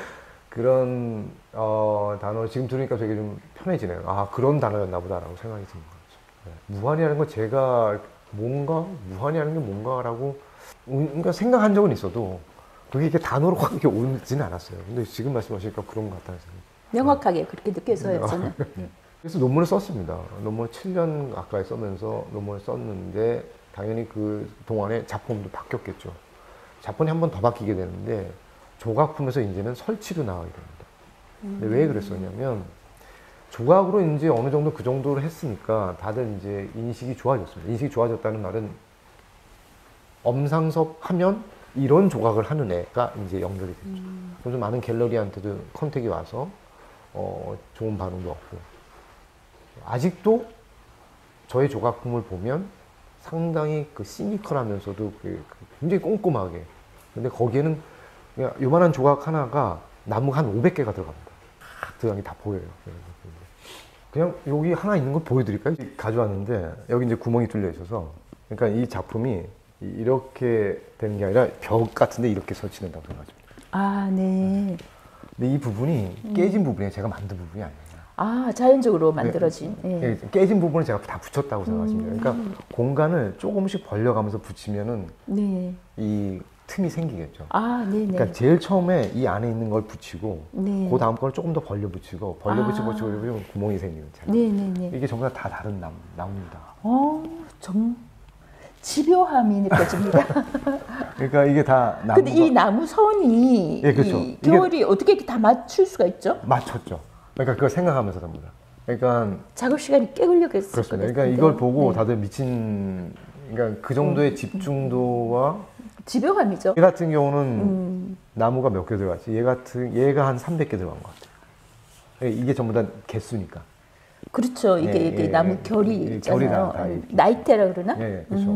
그런 단어 지금 들으니까 되게 좀 편해지네요. 아, 그런 단어였나 보다라고 생각이 드는 것 같아요. 네. 무한이라는 건 제가 무한이라는 게 뭔가라고 그러니까 생각한 적은 있어도 그게 이렇게 단어로 확 이렇게 오지는 않았어요. 근데 지금 말씀하시니까 그런 것 같다는 생각이. 명확하게 그렇게 느껴서요, 저는. 그래서 논문을 썼습니다. 논문을 7년 가까이 써면서 논문을 썼는데 당연히 그 동안에 작품도 바뀌었겠죠. 작품이 한 번 더 바뀌게 되는데 조각품에서 이제는 설치로 나가게 됩니다. 근데 왜 그랬었냐면 조각으로 이제 어느 정도 그 정도를 했으니까 다들 이제 인식이 좋아졌습니다. 인식이 좋아졌다는 말은 엄상섭 하면 이런 조각을 하는 애가 이제 연결이 됐죠. 그래서 많은 갤러리한테도 컨택이 와서 좋은 반응도 없고 아직도 저의 조각품을 보면 상당히 그 시니컬하면서도 굉장히 꼼꼼하게 근데 거기에는 그냥 요만한 조각 하나가 나무 한 500개가 들어갑니다. 들어간 게 다 보여요. 그냥 여기 하나 있는 걸 보여드릴까요? 가져왔는데 여기 이제 구멍이 뚫려 있어서 그러니까 이 작품이 이렇게 되는 게 아니라 벽 같은데 이렇게 설치된다고 생각하시면 돼요. 아, 네. 근데 이 부분이 깨진 부분이 제가 만든 부분이 아니에요. 아, 자연적으로 만들어진. 네, 깨진 부분을 제가 다 붙였다고 생각하시면 돼요. 그러니까 공간을 조금씩 벌려가면서 붙이면은 네. 이 틈이 생기겠죠. 아, 네네. 그러니까 제일 처음에 이 안에 있는 걸 붙이고 네. 그 다음 걸 조금 더 벌려 붙이고 이러면 구멍이 생기는 거죠. 네네네. 이게 전부 다 다른 나무입니다. 집요함이 느껴집니다. 그러니까 이게 다 나무가 근데 이 나무 선이 예, 그렇죠. 이 겨울이 어떻게 이렇게 다 맞출 수가 있죠? 맞췄죠. 그러니까 그걸 생각하면서 합니다. 그러니까 작업 시간이 꽤 걸렸겠을 그렇습니다. 거예요. 그러니까 이걸 보고 다들 미친 그러니까 그 정도의 집중도와 집요함이죠. 얘 같은 경우는 나무가 몇 개 들어갔지? 얘가 한 300개 들어간 것 같아요. 이게 전부 다 개수니까. 그렇죠. 이게 나무 결이 있잖아요. 다 이렇게. 나이테라 그러나? 예, 그렇죠.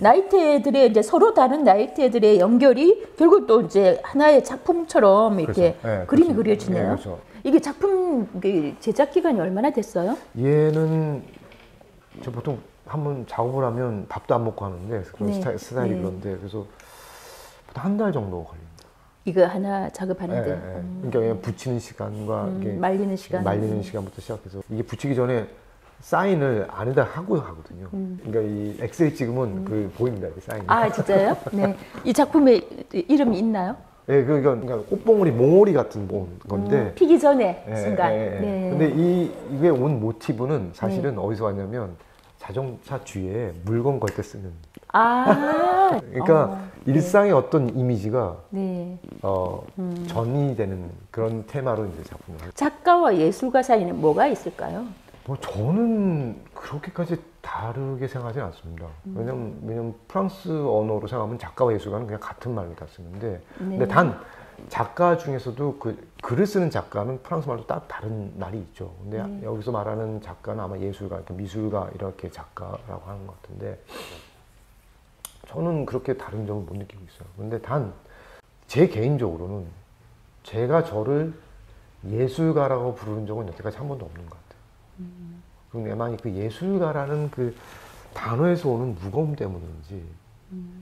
나이테들의 이제 서로 다른 나이테들의 연결이 결국 또 이제 하나의 작품처럼 이렇게 그렇죠. 예, 그림이 그렇죠. 그려지네요. 예, 그렇죠. 이게 작품 제작 기간이 얼마나 됐어요? 얘는 저 보통 한번 작업을 하면 밥도 안 먹고 하는데 그런 네. 스타일이 네. 그런데 그래서 한 달 정도 걸립니다. 이거 하나 작업하는데. 그러니까 그냥 붙이는 시간과 이게 말리는 시간. 말리는 시간부터 시작해서 이게 붙이기 전에 사인을 안에다 하고 하거든요. 그러니까 이 엑스레이 찍으면 그 보입니다. 이 사인이. 아, 진짜요? 네. 이 작품의 이름이 있나요? 예, 그러니까 꽃봉오리, 몽오리 같은 건데. 피기 전에 예, 순간. 예, 예. 네. 근데 이게 온 모티브는 사실은 어디서 왔냐면 자동차 뒤에 물건 걸 때 쓰는. 아. 그러니까 일상의 어떤 이미지가 네. 전이 되는 그런 테마로 이제 작품을 하죠. 작가와 예술가 사이는 뭐가 있을까요? 뭐 저는 그렇게까지 다르게 생각하지 않습니다. 왜냐면 프랑스 언어로 생각하면 작가와 예술가는 그냥 같은 말로 다 쓰는데, 근데 단 작가 중에서도 그 글을 쓰는 작가는 프랑스 말도 딱 다른 말이 있죠. 근데 여기서 말하는 작가는 아마 예술가, 미술가 이렇게 작가라고 하는 것 같은데, 저는 그렇게 다른 점을 못 느끼고 있어요. 근데 단 제 개인적으로는 제가 저를 예술가라고 부르는 적은 여태까지 한 번도 없는 것 같아요. 그럼 내만이 그 예술가라는 그 단어에서 오는 무거움 때문인지,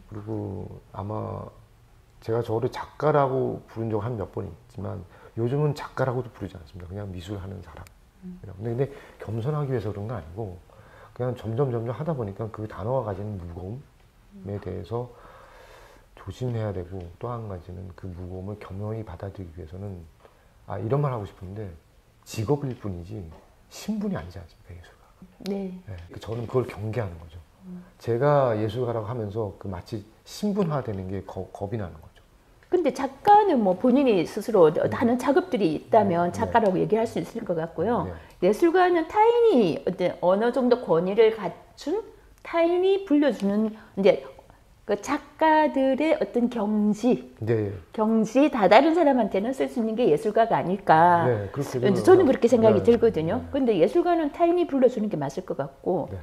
그리고 아마 제가 저를 작가라고 부른 적 한 몇 번 있지만 요즘은 작가라고도 부르지 않습니다. 그냥 미술하는 사람. 근데 겸손하기 위해서 그런 건 아니고 그냥 점점 하다 보니까 그 단어가 가지는 무거움에 대해서 조심해야 되고, 또 한 가지는 그 무거움을 겸허히 받아들이기 위해서는 이런 말 하고 싶은데 직업일 뿐이지 신분이 아니지 않습니까, 예술가. 네. 네, 저는 그걸 경계하는 거죠. 제가 예술가라고 하면서 그 마치 신분화되는 게 겁이 나는 거죠. 근데 작가는 뭐 본인이 스스로 하는 작업들이 있다면 작가라고 얘기할 수 있을 것 같고요. 예술가는 타인이 어느 정도 권위를 갖춘 타인이 불러주는 이제 그 작가들의 어떤 경지, 네. 경지에 다다른 사람한테는 쓸 수 있는 게 예술가가 아닐까. 네, 그렇게 저는 그렇게 생각이 네. 들거든요. 근데 예술가는 타인이 불러주는 게 맞을 것 같고. 네.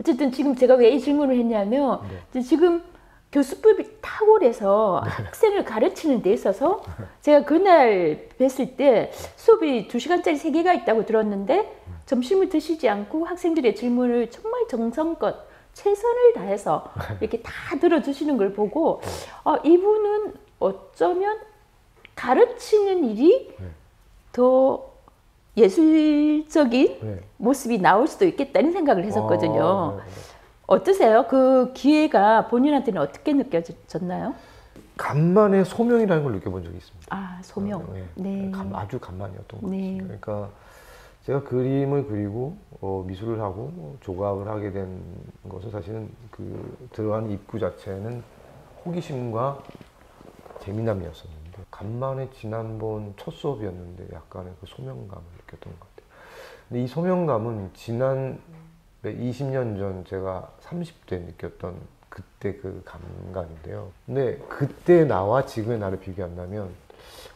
어쨌든 지금 제가 왜 이 질문을 했냐면 지금 교수법이 탁월해서 학생을 가르치는 데 있어서 제가 그날 뵀을 때 수업이 2시간짜리 3개가 있다고 들었는데 점심을 드시지 않고 학생들의 질문을 정말 정성껏 최선을 다해서 이렇게 다 들어주시는 걸 보고 이분은 어쩌면 가르치는 일이 더 예술적인 모습이 나올 수도 있겠다는 생각을 했었거든요. 어떠세요? 그 기회가 본인한테는 어떻게 느껴졌나요? 간만에 소명이라는 걸 느껴본 적이 있습니다. 아, 소명. 네. 아주 간만이었던 것 네. 같아요. 그러니까 제가 그림을 그리고 미술을 하고 조각을 하게 된 것은 사실은 그 들어가는 입구 자체는 호기심과 재미남이었었는데 간만에 지난번 첫 수업이었는데 약간의 그 소명감을 느꼈던 것 같아요. 근데 이 소명감은 지난 20년 전 제가 30대 느꼈던 그때 그 감각인데요. 근데 그때 나와 지금의 나를 비교한다면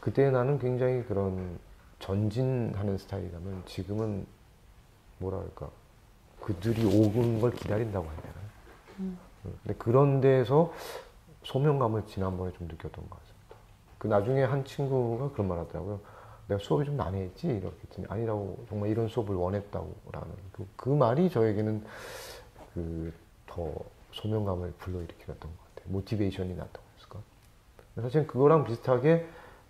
그때의 나는 굉장히 그런 전진하는 스타일이라면 지금은 뭐랄까 그들이 오는 걸 기다린다고 해야 되나요? 근데 그런 데서 소명감을 지난번에 좀 느꼈던 것 같습니다. 그 나중에 한 친구가 그런 말 하더라고요. 내가 수업이 좀 난해했지? 이렇게 했더니 아니라고 정말 이런 수업을 원했다고 라는 그 말이 저에게는 그 더 소명감을 불러일으켰던 것 같아요. 모티베이션이 났다고 했을까? 사실 그거랑 비슷하게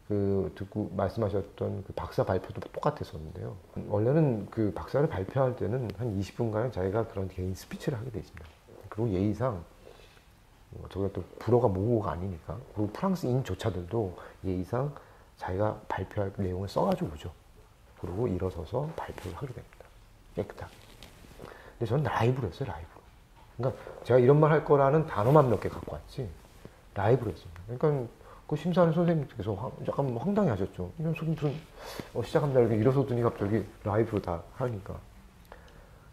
그 듣고 말씀하셨던 그 박사 발표도 똑같았었는데요. 원래는 그 박사를 발표할 때는 한 20분가량 자기가 그런 개인 스피치를 하게 돼 있습니다. 그리고 예의상 저희가 또 불어가 모국어가 아니니까 그리고 프랑스인조차들도 예의상 자기가 발표할 내용을 써가지고 오죠. 그리고 일어서서 발표를 하게 됩니다. 깨끗하게. 근데 저는 라이브로 했어요, 라이브로. 그러니까 제가 이런 말 할 거라는 단어만 몇 개 갖고 왔지 라이브로 했습니다. 그러니까 그 심사하는 선생님께서 약간 황당해 하셨죠. 이런 소리 무슨 시작합니다 이렇게 일어서더니 갑자기 라이브로 다 하니까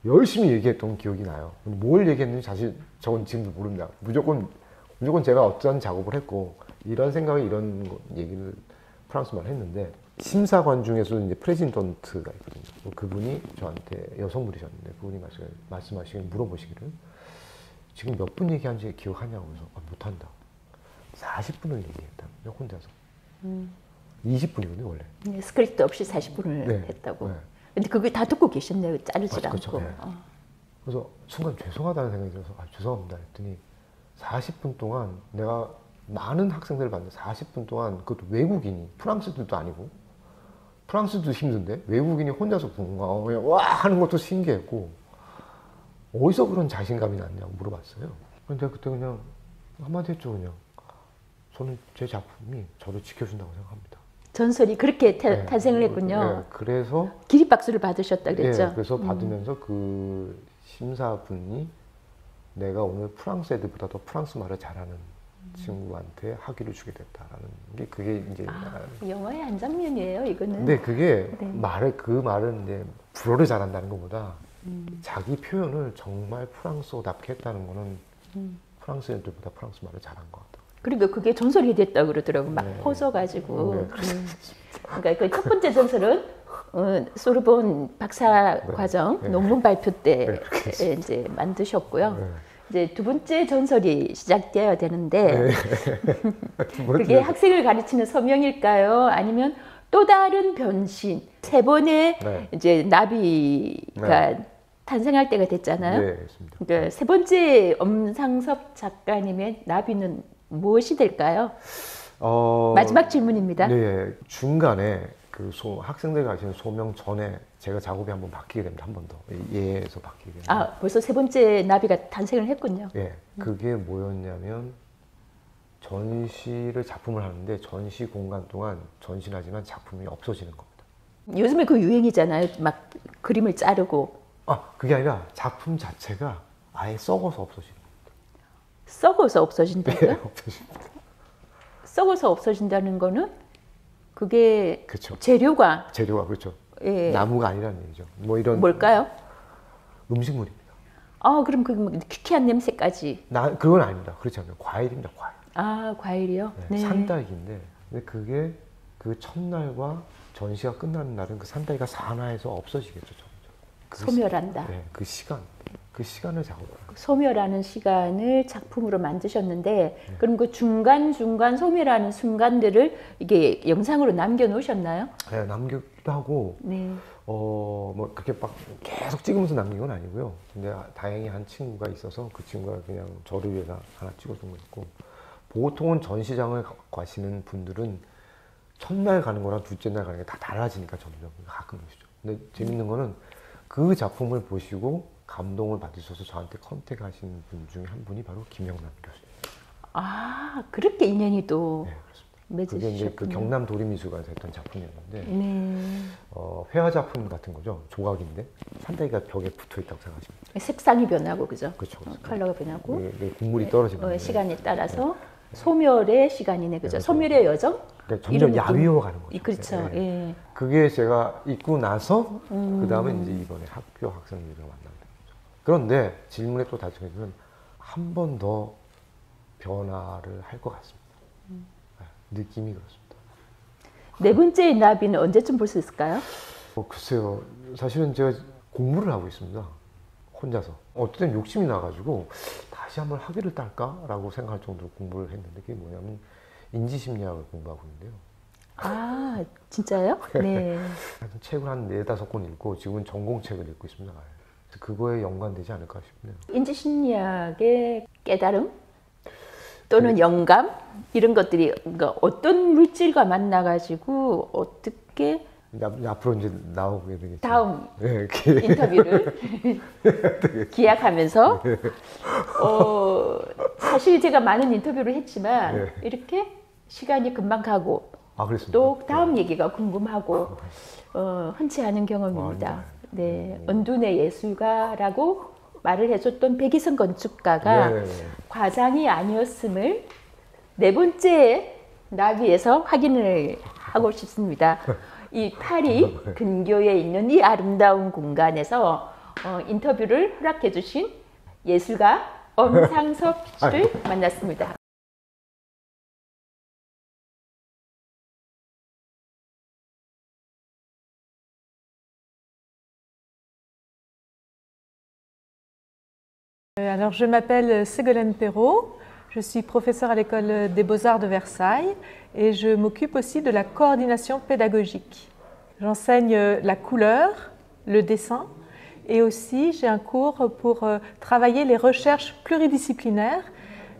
열심히 얘기했던 기억이 나요. 뭘 얘기했는지 사실 저는 지금도 모릅니다. 무조건 제가 어떤 작업을 했고 이런 생각에 이런 얘기를 프랑스말을 했는데 심사관 중에서도 이제 프레지던트가 있거든요. 그분이 저한테 여성분이셨는데 그분이 말씀하시길 물어보시기를 지금 몇 분 얘기한지 기억하냐고 해서 못한다. 40분을 얘기했다는데 혼자서. 20분이거든요 원래. 네, 스크립트 없이 40분을 했다고. 네. 근데 그걸 다 듣고 계셨네요. 자르지 않고. 네. 그래서 순간 죄송하다는 생각이 들어서 죄송합니다 했더니 40분 동안 내가 많은 학생들을 봤는데 40분 동안 그것도 외국인이 프랑스들도 아니고 프랑스도 힘든데 외국인이 혼자서 뭔가 와 하는 것도 신기했고 어디서 그런 자신감이 났냐고 물어봤어요. 근데 그때 그냥 한마디 했죠. 그냥 저는 제 작품이 저를 지켜준다고 생각합니다. 전설이 그렇게 탄생을 했군요. 네, 그래서 기립박수를 받으셨다 그랬죠. 네, 그래서 받으면서 그 심사분이 내가 오늘 프랑스 애들보다 더 프랑스 말을 잘하는 친구한테 학위를 주게 됐다라는 게 그게 이제 영화의 한 장면이에요, 이거는. 근데 그게 그 말은 이제 불어를 잘한다는 것보다 자기 표현을 정말 프랑스어답게 했다는 거는 프랑스 애들보다 프랑스 말을 잘한 것 같아요. 그리고 그게 전설이 됐다고 그러더라고요. 막 퍼져가지고. 그러니까 그 첫 번째 전설은 소르본 박사 과정 논문 발표 때 이제 만드셨고요. 이제 두 번째 전설이 시작되어야 되는데 그게 학생을 가르치는 서명일까요? 아니면 또 다른 변신? 세 번의 이제 나비가 탄생할 때가 됐잖아요. 네, 그렇습니다. 그러니까 세 번째 엄상섭 작가님의 나비는 무엇이 될까요? 마지막 질문입니다. 네, 중간에 그 학생들 가르치는 소명 전에 제가 작업이 한번 바뀌게 됩니다. 한 번 더. 예에서 바뀌게 됩니다. 벌써 세 번째 나비가 탄생을 했군요. 예, 그게 뭐였냐면 전시를 작품을 하는데 전시 공간 동안 전시하지만 작품이 없어지는 겁니다. 요즘에 그 유행이잖아요. 막 그림을 자르고. 그게 아니라 작품 자체가 아예 썩어서 없어지는 겁니다. 썩어서 없어진다고요? 네, 없어집니다. 썩어서 없어진다는 거는 그게 그렇죠. 재료가 그렇죠. 예. 나무가 아니라는 얘기죠. 뭐 이런 뭘까요? 음식물입니다. 그럼 그 뭐 퀴퀴한 냄새까지. 그건 아닙니다. 그렇지 않아요. 과일입니다. 과일. 아, 과일이요? 네. 산딸기인데 근데 그게 그 첫날과 전시가 끝나는 날은 그 산딸기가 산화해서 없어지겠죠. 소멸한다. 네, 그 시간을 작업을. 소멸하는 시간을 작품으로 만드셨는데 그럼 그 중간중간 소멸하는 순간들을 이게 영상으로 남겨놓으셨나요? 네, 남기도 하고 네. 뭐 그렇게 막 계속 찍으면서 남긴 건 아니고요. 근데 다행히 한 친구가 있어서 그 친구가 그냥 저를 위해서 하나 찍어준 거 있고 보통은 전시장을 가시는 분들은 첫날 가는 거랑 둘째 날 가는 게 다 달라지니까 점점 가끔 보시죠. 근데 재밌는 거는 그 작품을 보시고 감동을 받으셔서 저한테 컨택하신 분 중에 한 분이 바로 김영남 교수님. 아, 그렇게 인연이 또 네, 그렇습니다. 그게 이제 그 경남 도립미술관에서 했던 작품이었는데 네. 회화 작품 같은 거죠. 조각인데 산딸기가 벽에 붙어 있다고 생각하시면 돼요. 색상이 변하고 그죠? 그렇죠. 컬러가 변하고 국물이 떨어지는 시간에 따라서 소멸의 시간이네 그죠? 소멸의 여정? 그러니까 점점 야위어 가는 거죠. 그렇죠. 네. 예. 그게 제가 있고 나서 그 다음에 이제 이번에 학교 학생들과 만나게 된 거죠. 그런데 질문에 또 다시 해주면 한 번 더 변화를 할 것 같습니다. 네, 느낌이 그렇습니다. 네 번째의 나비는 언제쯤 볼 수 있을까요? 글쎄요. 사실은 제가 공부를 하고 있습니다. 혼자서. 어떨 땐 욕심이 나가지고 다시 한번 학위를 딸까라고 생각할 정도로 공부를 했는데 그게 뭐냐면 인지심리학을 공부하고 있는데요. 아, 진짜요? 네. 책을 한 4-5권 읽고 지금은 전공책을 읽고 있습니다. 그래서 그거에 연관되지 않을까 싶네요. 인지심리학의 깨달음 또는 영감 이런 것들이 그러니까 어떤 물질과 만나가지고 어떻게 앞으로 이제 나오게 되겠죠. 다음 네, 인터뷰를 기약하면서 사실 제가 많은 인터뷰를 했지만 네. 이렇게 시간이 금방 가고 그랬습니다. 또 다음 얘기가 궁금하고 흔치 않은 경험입니다. 네, 은둔의 예술가라고 말을 해줬던 백이성 건축가가 과장이 아니었음을 네 번째 나비에서 확인을 하고 싶습니다. 이 파리 근교에 있는 이 아름다운 공간에서 인터뷰를 허락해 주신 예술가 엄상섭 씨를 만났습니다. Alors, je m'appelle Ségolène Perrault, je suis professeure à l'école des Beaux-Arts de Versailles et je m'occupe aussi de la coordination pédagogique. J'enseigne la couleur, le dessin et aussi j'ai un cours pour travailler les recherches pluridisciplinaires,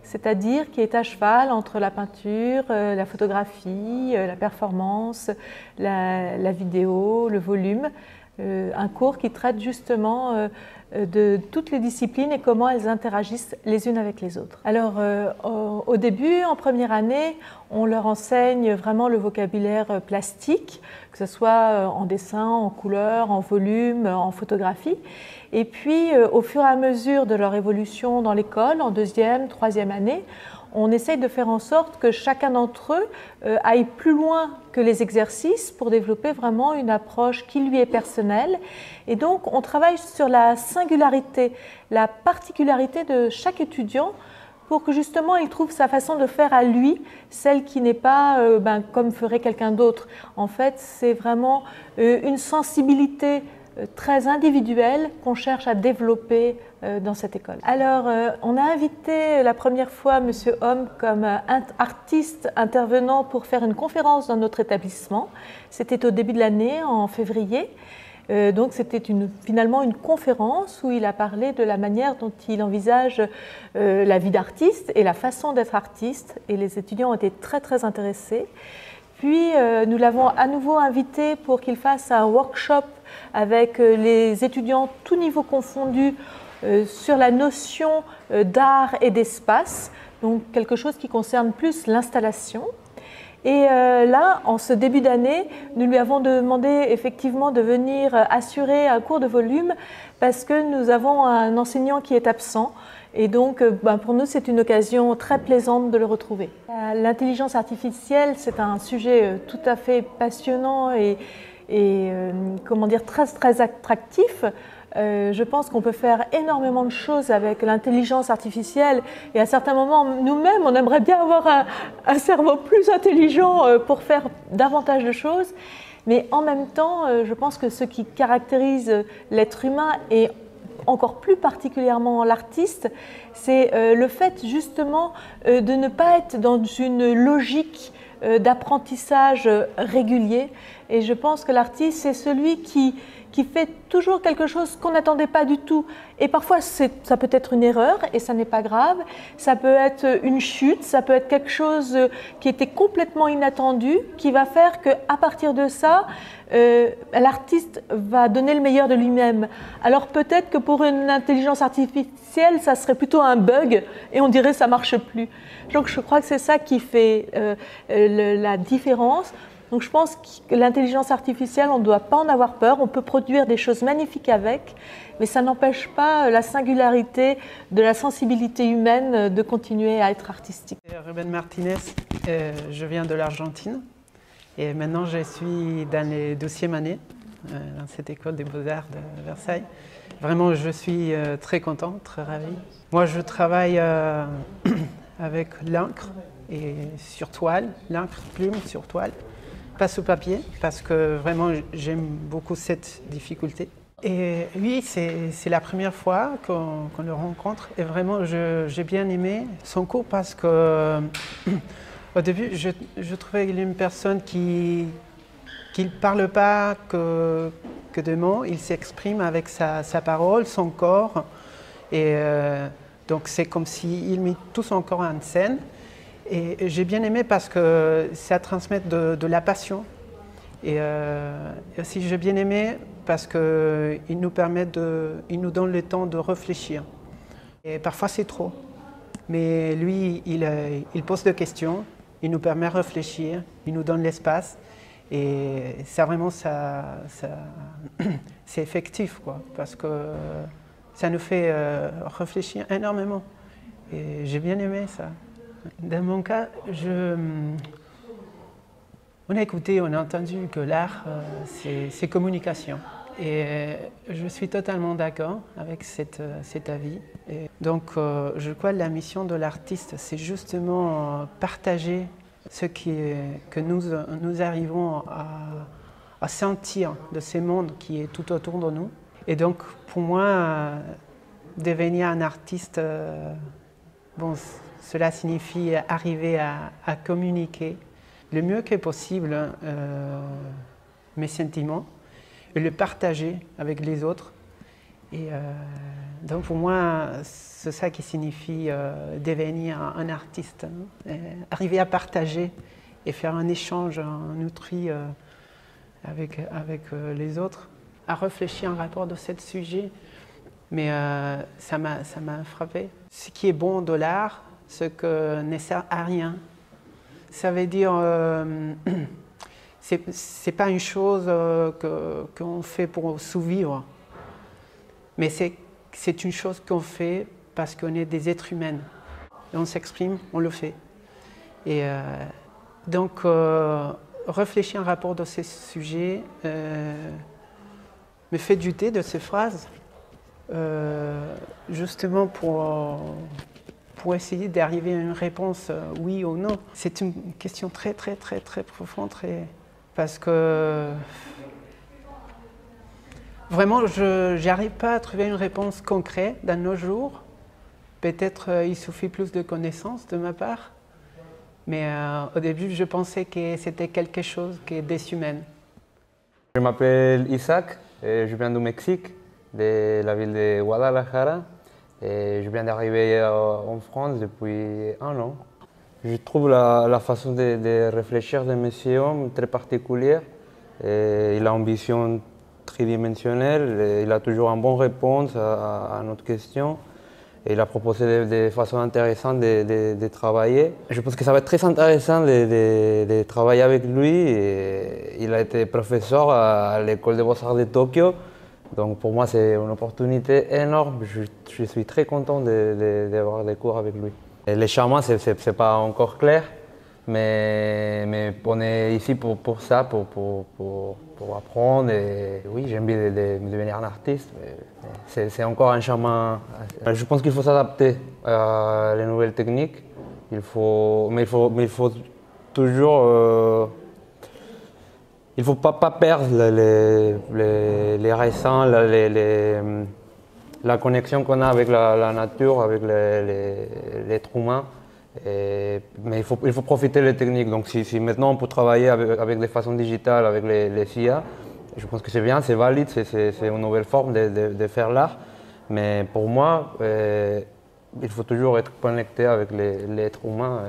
c'est-à-dire qui est à cheval entre la peinture, la photographie, la performance, la vidéo, le volume. Un cours qui traite justement de toutes les disciplines et comment elles interagissent les unes avec les autres. Alors au début, en première année, on leur enseigne vraiment le vocabulaire plastique, que ce soit en dessin, en couleur, en volume, en photographie. Et puis au fur et à mesure de leur évolution dans l'école, en deuxième, troisième année, on essaye de faire en sorte que chacun d'entre eux aille plus loin que les exercices pour développer vraiment une approche qui lui est personnelle. Et donc, on travaille sur la singularité, la particularité de chaque étudiant pour que justement il trouve sa façon de faire à lui, celle qui n'est pas comme ferait quelqu'un d'autre. En fait, c'est vraiment une sensibilité très individuelle qu'on cherche à développer dans cette école. Alors, on a invité la première fois M. Homme comme artiste intervenant pour faire une conférence dans notre établissement. C'était au début de l'année, en février. Donc c'était finalement une conférence où il a parlé de la manière dont il envisage la vie d'artiste et la façon d'être artiste. Et les étudiants ont été très très intéressés. Puis nous l'avons à nouveau invité pour qu'il fasse un workshop avec les étudiants tous niveaux confondus sur la notion d'art et d'espace, donc quelque chose qui concerne plus l'installation. Et là, en ce début d'année, nous lui avons demandé effectivement de venir assurer un cours de volume parce que nous avons un enseignant qui est absent. Et donc, pour nous, c'est une occasion très plaisante de le retrouver. L'intelligence artificielle, c'est un sujet tout à fait passionnant et comment dire, très, très attractif. Je pense qu'on peut faire énormément de choses avec l'intelligence artificielle et à certains moments, nous-mêmes, on aimerait bien avoir un cerveau plus intelligent pour faire davantage de choses. Mais en même temps, je pense que ce qui caractérise l'être humain et encore plus particulièrement l'artiste, c'est le fait justement de ne pas être dans une logique d'apprentissage régulier. Et je pense que l'artiste, c'est celui qui fait toujours quelque chose qu'on n'attendait pas du tout. Et parfois, ça peut être une erreur et ça n'est pas grave. Ça peut être une chute, ça peut être quelque chose qui était complètement inattendu, qui va faire qu'à partir de ça, l'artiste va donner le meilleur de lui-même. Alors peut-être que pour une intelligence artificielle, ça serait plutôt un bug et on dirait ça marche plus. Donc je crois que c'est ça qui fait la différence. Donc je pense que l'intelligence artificielle, on ne doit pas en avoir peur, on peut produire des choses magnifiques avec, mais ça n'empêche pas la singularité de la sensibilité humaine de continuer à être artistique. Rubén Martínez, je viens de l'Argentine et maintenant je suis dans les 12e année dans cette école des Beaux-Arts de Versailles. Vraiment, je suis très contente, très ravie. Moi, je travaille avec l'encre et sur toile, l'encre plume sur toile. Pas sous papier, parce que vraiment j'aime beaucoup cette difficulté. Et lui, c'est la première fois qu'on le rencontre et vraiment j'ai bien aimé son cours parce que au début je trouvais qu'il est une personne qui ne parle pas que de mots, il s'exprime avec sa parole, son corps et donc c'est comme s'il met tout son corps en scène. Et j'ai bien aimé parce que ça transmet de la passion. Et aussi j'ai bien aimé parce qu'il nous permet il nous donne le temps de réfléchir. Et parfois c'est trop. Mais lui, il pose des questions, il nous permet de réfléchir, il nous donne l'espace. Et ça vraiment, c'est effectif, quoi, parce que ça nous fait réfléchir énormément. Et j'ai bien aimé ça. Dans mon cas, on a écouté, on a entendu que l'art, c'est communication. Et je suis totalement d'accord avec cet avis. Et donc, je crois que la mission de l'artiste, c'est justement partager ce que nous arrivons à sentir de ce monde qui est tout autour de nous. Et donc, pour moi, devenir un artiste, bon, cela signifie arriver à communiquer le mieux que possible mes sentiments et le partager avec les autres. Et donc pour moi, c'est ça qui signifie devenir un artiste. Hein. Arriver à partager et faire un échange, un outil avec les autres, à réfléchir en rapport de ce sujet. Mais ça m'a frappé. Ce qui est bon de l'art, ce que ne sert à rien. Ça veut dire, c'est pas une chose qu'on fait pour survivre, mais c'est une chose qu'on fait parce qu'on est des êtres humains. Et on s'exprime, on le fait. Et donc, réfléchir en rapport de ces sujets me fait douter de ces phrases, justement pour essayer d'arriver à une réponse oui ou non. C'est une question très profonde, parce que vraiment je n'arrive pas à trouver une réponse concrète dans nos jours. Peut-être il suffit plus de connaissances de ma part, mais au début je pensais que c'était quelque chose qui est déshumain. Je m'appelle Isaac, et je viens du Mexique, de la ville de Guadalajara. Et je viens d'arriver en France depuis 1 an. Je trouve la façon de réfléchir de monsieur homme très particulière. Et il a une vision tridimensionnelle, et il a toujours une bonne réponse à notre question. Et il a proposé de façon intéressante de travailler. Je pense que ça va être très intéressant de travailler avec lui. Et il a été professeur à l'école des Beaux-Arts de Tokyo. Donc pour moi, c'est une opportunité énorme. Je suis très content d'avoir des cours avec lui. Et les schémas, ce n'est pas encore clair, mais on est ici pour ça, pour apprendre. Et oui, j'ai envie de devenir un artiste. C'est encore un chemin. Je pense qu'il faut s'adapter à les nouvelles techniques. Mais il faut toujours. Il ne faut pas perdre les raisons, la connexion qu'on a avec la nature, avec l'être humain. Mais il faut profiter des techniques. Donc si maintenant on peut travailler avec des façons digitales, avec les IA, je pense que c'est bien, c'est valide, c'est une nouvelle forme de faire l'art. Mais pour moi, il faut toujours être connecté avec l'être humain.